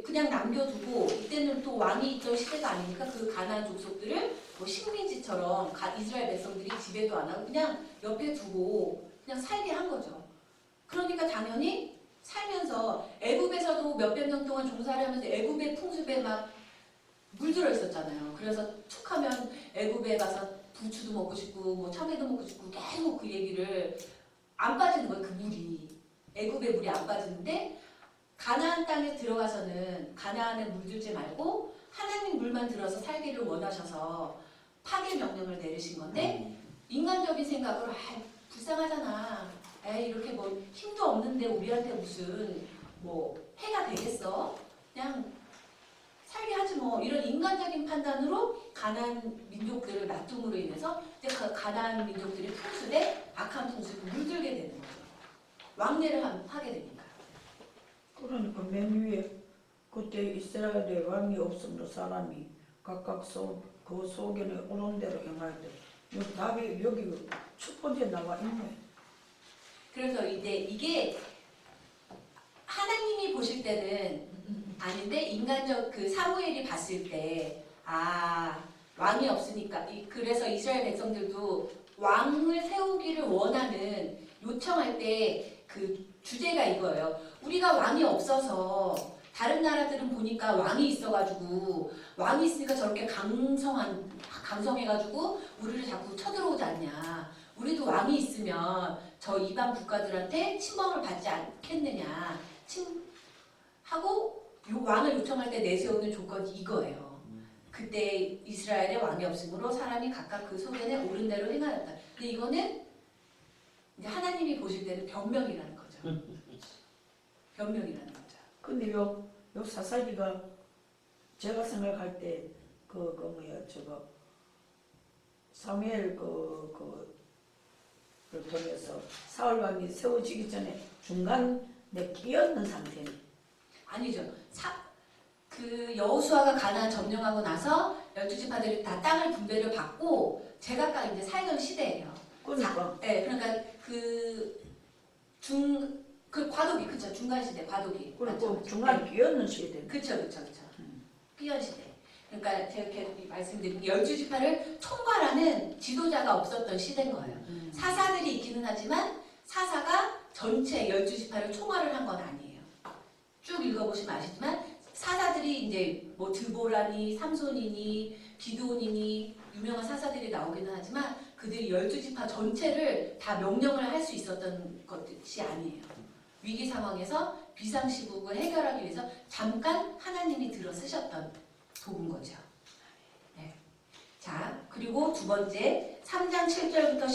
그냥 남겨두고 이때는 또 왕이 있던 시대가 아니니까 그 가나안 족속들을 뭐 식민지처럼 이스라엘 백성들이 지배도 안 하고 그냥 옆에 두고 그냥 살게 한 거죠. 그러니까 당연히 살면서 애굽에서도 몇백 년 동안 종살이 하면서 애굽의 풍습에 막 물들어 있었잖아요. 그래서 툭 하면 애굽에 가서 부추도 먹고 싶고 뭐 참외도 먹고 싶고 계속 그 얘기를 안 빠지는 거예요. 그 물이. 애굽의 물이 안 빠지는데 가나안 땅에 들어가서는 가나안에 물들지 말고 하나님 물만 들어서 살기를 원하셔서 파괴 명령을 내리신 건데 인간적인 생각으로 불쌍하잖아. 에이 이렇게 뭐 힘도 없는데 우리한테 무슨 뭐 해가 되겠어? 그냥 살게 하지 뭐 이런 인간적인 판단으로 가나안 민족들을 놔둠으로 인해서 이제 그 가나안 민족들이 풍습에 악한 풍습을 물들게 되는 거죠. 왕래를 하게 되니까. 그러니까 맨 위에 그때 이스라엘에 왕이 없으므로 사람이 각각 그 소견에 오른 대로 행할 때 여기 답이 여기 첫 번째 나와 있네. 그래서 이제 이게 하나님이 보실 때는 아닌데 인간적 그 사무엘이 봤을 때 왕이 없으니까 그래서 이스라엘 백성들도 왕을 세우기를 원하는 요청할 때 그 주제가 이거예요. 우리가 왕이 없어서 다른 나라들은 보니까 왕이 있어가지고 왕이 있으니까 저렇게 강성해가지고 우리를 자꾸 쳐들어오지 않냐. 우리도 왕이 있으면 저 이방 국가들한테 침범을 받지 않겠느냐. 하고 왕을 요청할 때 내세우는 조건이 이거예요. 그때 이스라엘에 왕이 없으므로 사람이 각각 그 소견에 옳은 대로 행하였다. 근데 이거는 이제 하나님이 보실 때는 변명이라는 거죠. 변명이라는 거죠. 근데 요 사사기가 제가 생각할 때 저거 사무엘 그를 통해서 사울 왕이 세워지기 전에 중간에 끼었는 상태네. 아니죠. 그 여호수아가 가나안 점령하고 나서 12지파들이 다 땅을 분배를 받고 제각각 이제 살던 시대예요. 그러니까 그러니까 그 과도기 그쵸 중간 시대 과도기. 그리고 중간 끼었는 시대. 그쵸. 끼연 시대. 그러니까 제가 계속 말씀드린 12지파를 총괄하는 지도자가 없었던 시대인 거예요. 사사들이 있기는 하지만 사사가 전체 12지파를 총괄을 한 건 아니에요. 쭉 읽어보시면 아시지만 사사들이 이제 뭐 드보라니 삼손이니 기드온이니 유명한 사사들이 나오기는 하지만 그들이 12지파 전체를 다 명령을 할 수 있었던 것이 아니에요. 위기 상황에서 비상시국을 해결하기 위해서 잠깐 하나님이 들어 쓰셨던 도구인 거죠. 네. 자, 그리고 두 번째 3장 7절부터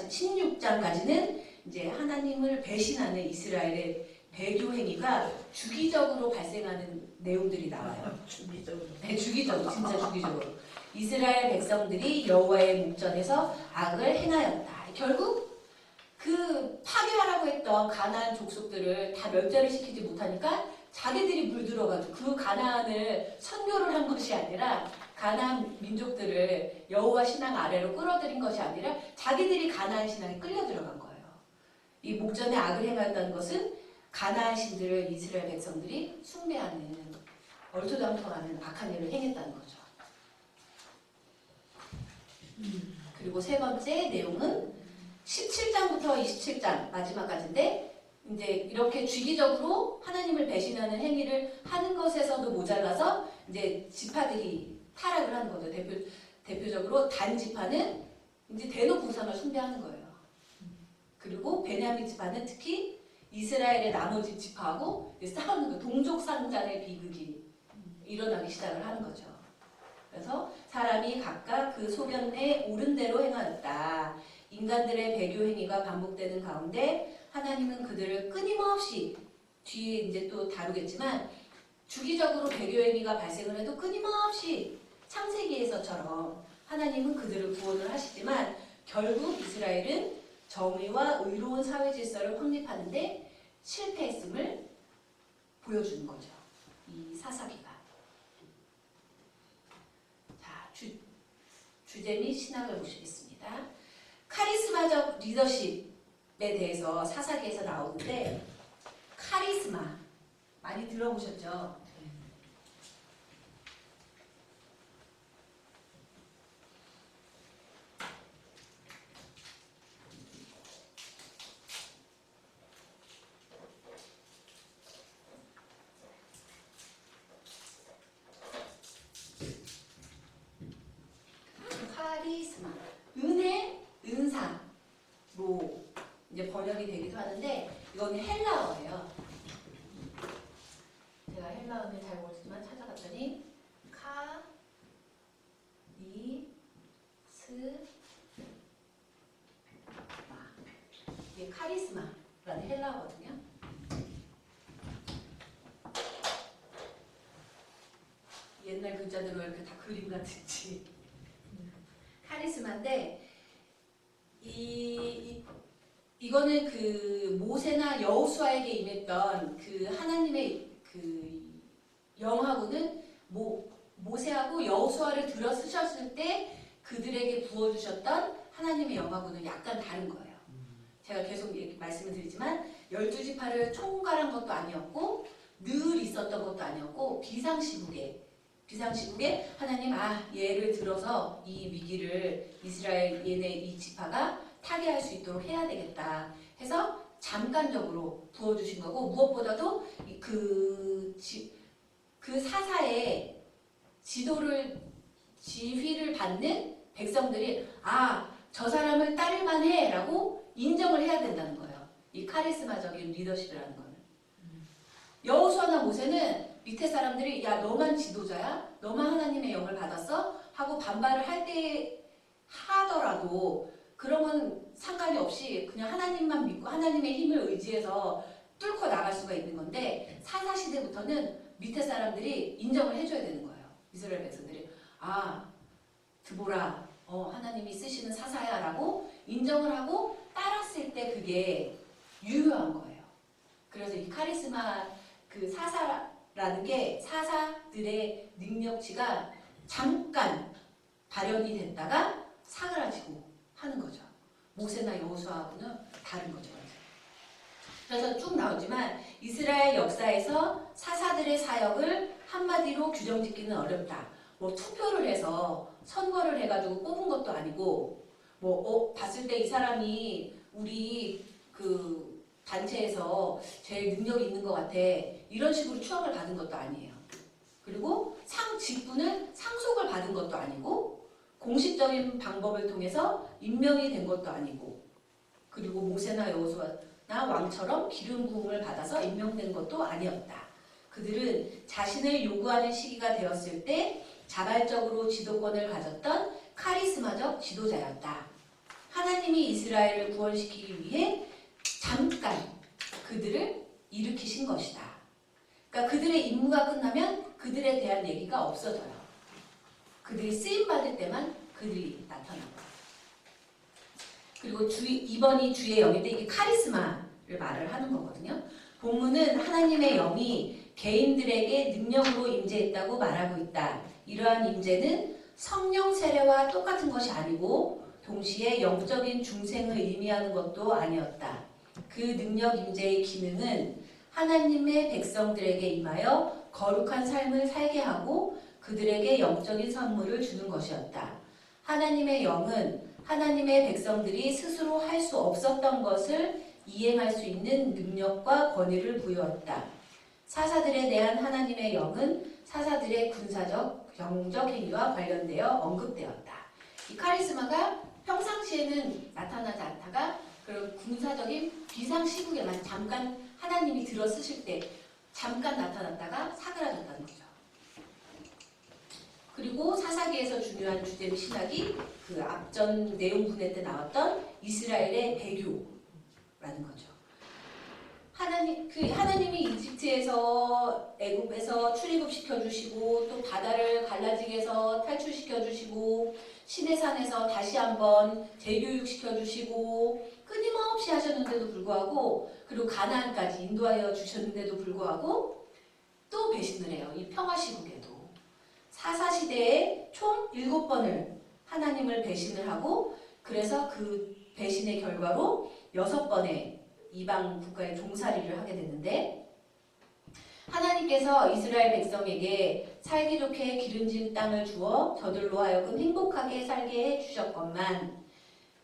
16장까지는 이제 하나님을 배신하는 이스라엘의 배교 행위가 주기적으로 발생하는 내용들이 나와요. 주기적으로. 네, 주기적으로, 진짜 주기적으로. 이스라엘 백성들이 여호와의 목전에서 악을 행하였다. 결국 그 파괴하라고 했던 가나안 족속들을 다 멸절을 시키지 못하니까 자기들이 물들어가지고 그 가나안을 선교를 한 것이 아니라 가나안 민족들을 여호와 신앙 아래로 끌어들인 것이 아니라 자기들이 가나안 신앙에 끌려 들어간 거예요. 이 목전에 악을 행하였다는 것은 가나안 신들을 이스라엘 백성들이 숭배하는 얼토당토하는 악한 일을 행했다는 거죠. 그리고 세 번째 내용은 17장부터 27장 마지막까지인데 이제 이렇게 주기적으로 하나님을 배신하는 행위를 하는 것에서도 모자라서 이제 지파들이 타락을 하는 거죠. 대표적으로 단 지파는 이제 대놓고 우상을 숭배하는 거예요. 그리고 베냐민 지파는 특히 이스라엘의 나머지 지파하고 싸우는 거, 동족 상잔의 비극이 일어나기 시작을 하는 거죠. 그래서 사람이 각각 그 소견에 옳은 대로 행하였다. 인간들의 배교 행위가 반복되는 가운데 하나님은 그들을 끊임없이 뒤에 이제 또 다루겠지만 주기적으로 배교 행위가 발생을 해도 끊임없이 창세기에서처럼 하나님은 그들을 구원을 하시지만 결국 이스라엘은 정의와 의로운 사회 질서를 확립하는데 실패했음을 보여주는 거죠. 이 사사기가. 자, 주제 및 신학을 보시겠습니다. 카리스마적 리더십에 대해서 사사기에서 나오는데 카리스마 많이 들어보셨죠? 이제 번역이 되기도 하는데 이거는 헬라어예요. 제가 헬라어는 잘 모르지만 찾아봤더니 이게 카리스마라는 헬라어거든요. 옛날 글자대로 왜 이렇게 다 그림 같은지. 카리스마인데 이거는 그 모세나 여호수아에게 임했던 그 하나님의 그 영하고는 모세하고 여호수아를 들어 쓰셨을 때 그들에게 부어주셨던 하나님의 영하고는 약간 다른 거예요. 제가 계속 말씀을 드리지만 12지파를 총괄한 것도 아니었고 늘 있었던 것도 아니었고 비상시국에 하나님 얘를 들어서 이 위기를 이스라엘 얘네 이 지파가 타개할 수 있도록 해야 되겠다 해서 잠깐적으로 부어주신 거고 무엇보다도 그 사사의 지휘를 받는 백성들이 저 사람을 따를만 해라고 인정을 해야 된다는 거예요. 이 카리스마적인 리더십이라는 거는. 여호수아나 모세는 밑에 사람들이 너만 지도자야? 너만 하나님의 영을 받았어? 하고 반발을 할 때 하더라도 그런 건 상관이 없이 그냥 하나님만 믿고 하나님의 힘을 의지해서 뚫고 나갈 수가 있는 건데 사사시대부터는 밑에 사람들이 인정을 해줘야 되는 거예요. 이스라엘 백성들이 드보라 하나님이 쓰시는 사사야 라고 인정을 하고 따랐을 때 그게 유효한 거예요. 그래서 이 카리스마 그 사사라는 게 사사들의 능력치가 잠깐 발현이 됐다가 사그라지고 하는 거죠. 모세나 여호수아하고는 다른 거죠. 그래서 쭉 나오지만 이스라엘 역사에서 사사들의 사역을 한마디로 규정짓기는 어렵다. 투표를 해서 선거를 해가지고 뽑은 것도 아니고 봤을 때 이 사람이 우리 그 단체에서 제일 능력이 있는 것 같아 이런 식으로 추앙을 받은 것도 아니에요. 그리고 직분은 상속을 받은 것도 아니고 공식적인 방법을 통해서 임명이 된 것도 아니고 그리고 모세나 여호수아나 왕처럼 기름 부음을 받아서 임명된 것도 아니었다. 그들은 자신을 요구하는 시기가 되었을 때 자발적으로 지도권을 가졌던 카리스마적 지도자였다. 하나님이 이스라엘을 구원시키기 위해 잠깐 그들을 일으키신 것이다. 그러니까 그들의 임무가 끝나면 그들에 대한 얘기가 없어져요. 그들이 쓰임받을 때만 그들이 나타나고. 그리고 이번이 주의 영인데 이게 카리스마를 말을 하는 거거든요. 본문은 하나님의 영이 개인들에게 능력으로 임재했다고 말하고 있다. 이러한 임재는 성령 세례와 똑같은 것이 아니고 동시에 영적인 중생을 의미하는 것도 아니었다. 그 능력 임재의 기능은 하나님의 백성들에게 임하여 거룩한 삶을 살게 하고 그들에게 영적인 선물을 주는 것이었다. 하나님의 영은 하나님의 백성들이 스스로 할 수 없었던 것을 이행할 수 있는 능력과 권위를 부여했다. 사사들에 대한 하나님의 영은 사사들의 군사적, 영적 행위와 관련되어 언급되었다. 이 카리스마가 평상시에는 나타나지 않다가 그런 군사적인 비상시국에만 잠깐 하나님이 들어 쓰실 때 잠깐 나타났다가 사그라졌다는 거죠. 그리고 사사기에서 중요한 주된 신학이 그 앞전 내용분해 때 나왔던 이스라엘의 배교라는 거죠. 하나님이 이집트에서 애굽에서 출애굽시켜 주시고 또 바다를 갈라지게 해서 탈출시켜 주시고 시내산에서 다시 한번 재교육시켜 주시고 끊임없이 하셨는데도 불구하고 그리고 가나안까지 인도하여 주셨는데도 불구하고 또 배신을 해요. 이 평화시국에도. 사사시대에 총 7번을 하나님을 배신을 하고 그래서 그 배신의 결과로 6번의 이방 국가의 종살이를 하게 됐는데 하나님께서 이스라엘 백성에게 살기 좋게 기름진 땅을 주어 저들로 하여금 행복하게 살게 해주셨건만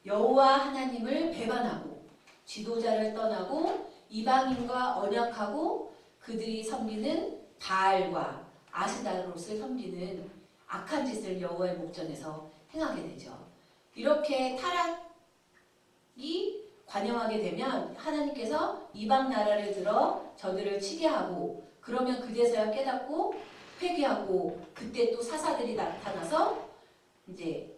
여호와 하나님을 배반하고 지도자를 떠나고 이방인과 언약하고 그들이 섬기는 바알과 아스다롯을 섬기는 악한 짓을 여호와의 목전에서 행하게 되죠. 이렇게 타락이 관영하게 되면 하나님께서 이방 나라를 들어 저들을 치게 하고 그러면 그제서야 깨닫고 회개하고 그때 또 사사들이 나타나서 이제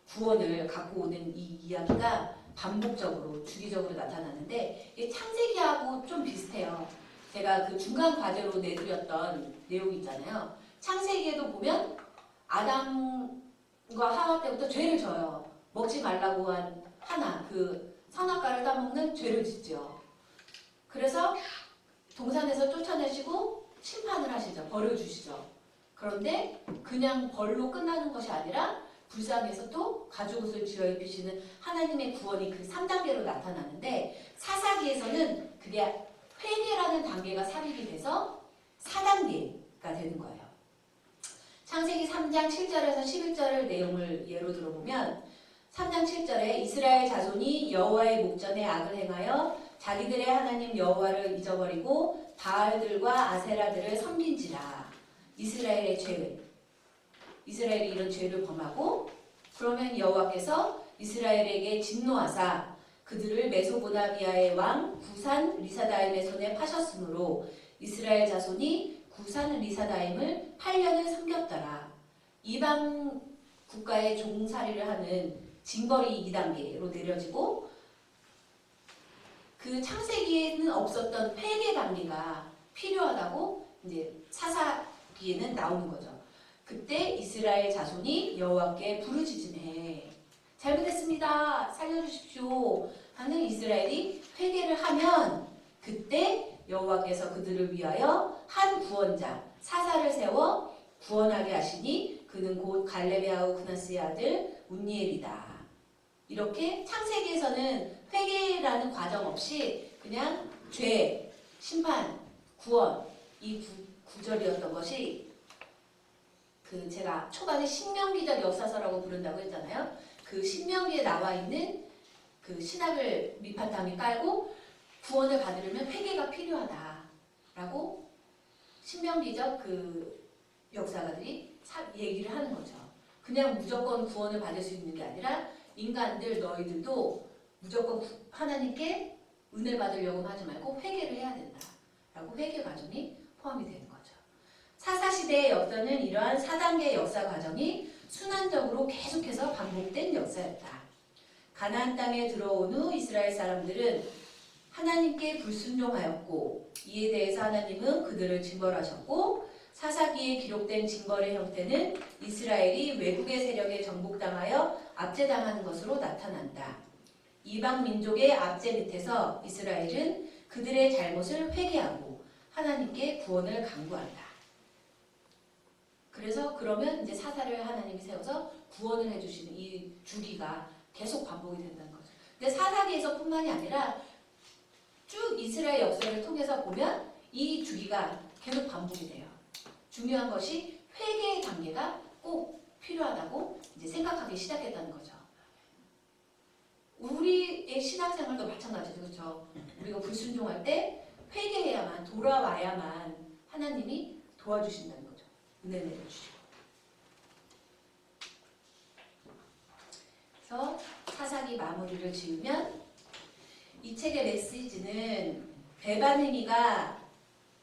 구원을 갖고 오는 이 이야기가 반복적으로 주기적으로 나타나는데 이게 창세기하고 좀 비슷해요. 제가 그 중간 과제로 내드렸던 내용이 있잖아요. 창세기에도 보면 아담과 하와 때부터 죄를 져요. 먹지 말라고 한 하나, 그 선악과를 따먹는 죄를 짓죠. 그래서 동산에서 쫓아내시고 심판을 하시죠. 벌을 주시죠. 그런데 그냥 벌로 끝나는 것이 아니라 불쌍해서 또 가죽옷을 지어 입히시는 하나님의 구원이 그 3단계로 나타나는데 사사기에서는 그게 회개라는 단계가 삽입이 돼서 4단계가 되는 거예요. 창세기 3장 7절에서 11절 내용을 예로 들어보면 3장 7절에 이스라엘 자손이 여호와의 목전에 악을 행하여 자기들의 하나님 여호와를 잊어버리고 바알들과 아세라들을 섬긴지라. 이스라엘의 죄를. 이스라엘이 이런 죄를 범하고 그러면 여호와께서 이스라엘에게 진노하사 그들을 메소보다미아의 왕 구산 리사다임의 손에 파셨으므로 이스라엘 자손이 구산 리사다임을 8년을 섬겼더라. 이방 국가의 종살이를 하는 징벌이 2단계로 내려지고 그 창세기에는 없었던 회개 단계가 필요하다고 이제 사사기에는 나오는 거죠. 그때 이스라엘 자손이 여호와께 부르짖으매 잘못했습니다. 살려주십시오. 하는 이스라엘이 회개를 하면 그때 여호와께서 그들을 위하여 한 구원자 사사를 세워 구원하게 하시니 그는 곧 갈렙의 아우 그나스의 아들 운니엘이다. 이렇게 창세기에서는 회개라는 과정 없이 그냥 죄, 심판, 구원 이 구절이었던 것이 그 제가 초반에 신명기적 역사서라고 부른다고 했잖아요. 그 신명기에 나와 있는 그 신학을 밑바탕에 깔고 구원을 받으려면 회개가 필요하다라고 신명기적 그 역사가들이 얘기를 하는 거죠. 그냥 무조건 구원을 받을 수 있는 게 아니라 인간들 너희들도 무조건 하나님께 은혜 받으려고 하지 말고 회개를 해야 된다라고 회개 과정이 포함이 되는 거죠. 사사시대의 역사는 이러한 4단계의 역사 과정이 순환적으로 계속해서 반복된 역사였다. 가나안 땅에 들어온 후 이스라엘 사람들은 하나님께 불순종하였고 이에 대해서 하나님은 그들을 징벌하셨고 사사기에 기록된 징벌의 형태는 이스라엘이 외국의 세력에 정복당하여 압제당하는 것으로 나타난다. 이방 민족의 압제 밑에서 이스라엘은 그들의 잘못을 회개하고 하나님께 구원을 간구한다. 그래서 그러면 이제 사사를 하나님이 세워서 구원을 해주시는 이 주기가 계속 반복이 된다는 거죠. 근데 사사기에서뿐만이 아니라 쭉 이스라엘 역사를 통해서 보면 이 주기가 계속 반복이 돼요. 중요한 것이 회개의 단계가 꼭 필요하다고 이제 생각하기 시작했다는 거죠. 우리의 신앙생활도 마찬가지죠, 그렇죠? 우리가 불순종할 때 회개해야만 돌아와야만 하나님이 도와주신다는 거죠. 은혜 내려주시고. 그래서 사사기 마무리를 지으면 이 책의 메시지는 배반 행위가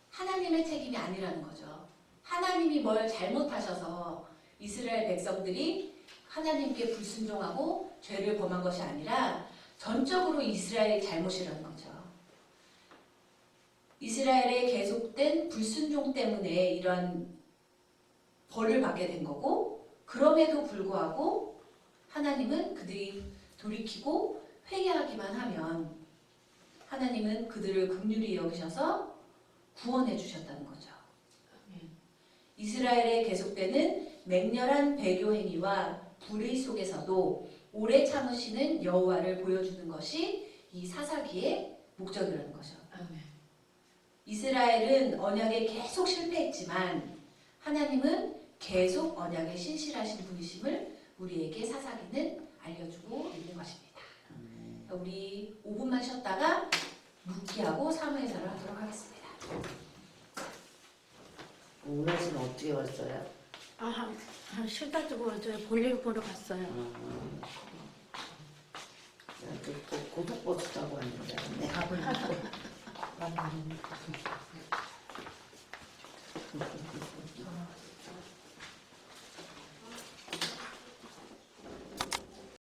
하나님의 책임이 아니라는 거죠. 하나님이 뭘 잘못하셔서 이스라엘 백성들이 하나님께 불순종하고 죄를 범한 것이 아니라 전적으로 이스라엘의 잘못이라는 거죠. 이스라엘의 계속된 불순종 때문에 이런 벌을 받게 된 거고 그럼에도 불구하고 하나님은 그들이 돌이키고 회개하기만 하면 하나님은 그들을 긍휼히 여기셔서 구원해 주셨다는 거죠. 이스라엘에 계속되는 맹렬한 배교 행위와 불의 속에서도 오래 참으시는 여호와를 보여주는 것이 이 사사기의 목적이라는 거죠. 이스라엘은 언약에 계속 실패했지만 하나님은 계속 언약에 신실하신 분이심을 우리에게 사사기는 알려주고 있는 것입니다. 우리 5분만 쉬었다가 묵기하고 사무엘서를 하도록 하겠습니다. 오늘은 어떻게 왔어요? 실 가지고 저 볼일 보러 갔어요. 또 고속버스 타고 왔는데. 네. 밥을 먹고 만나는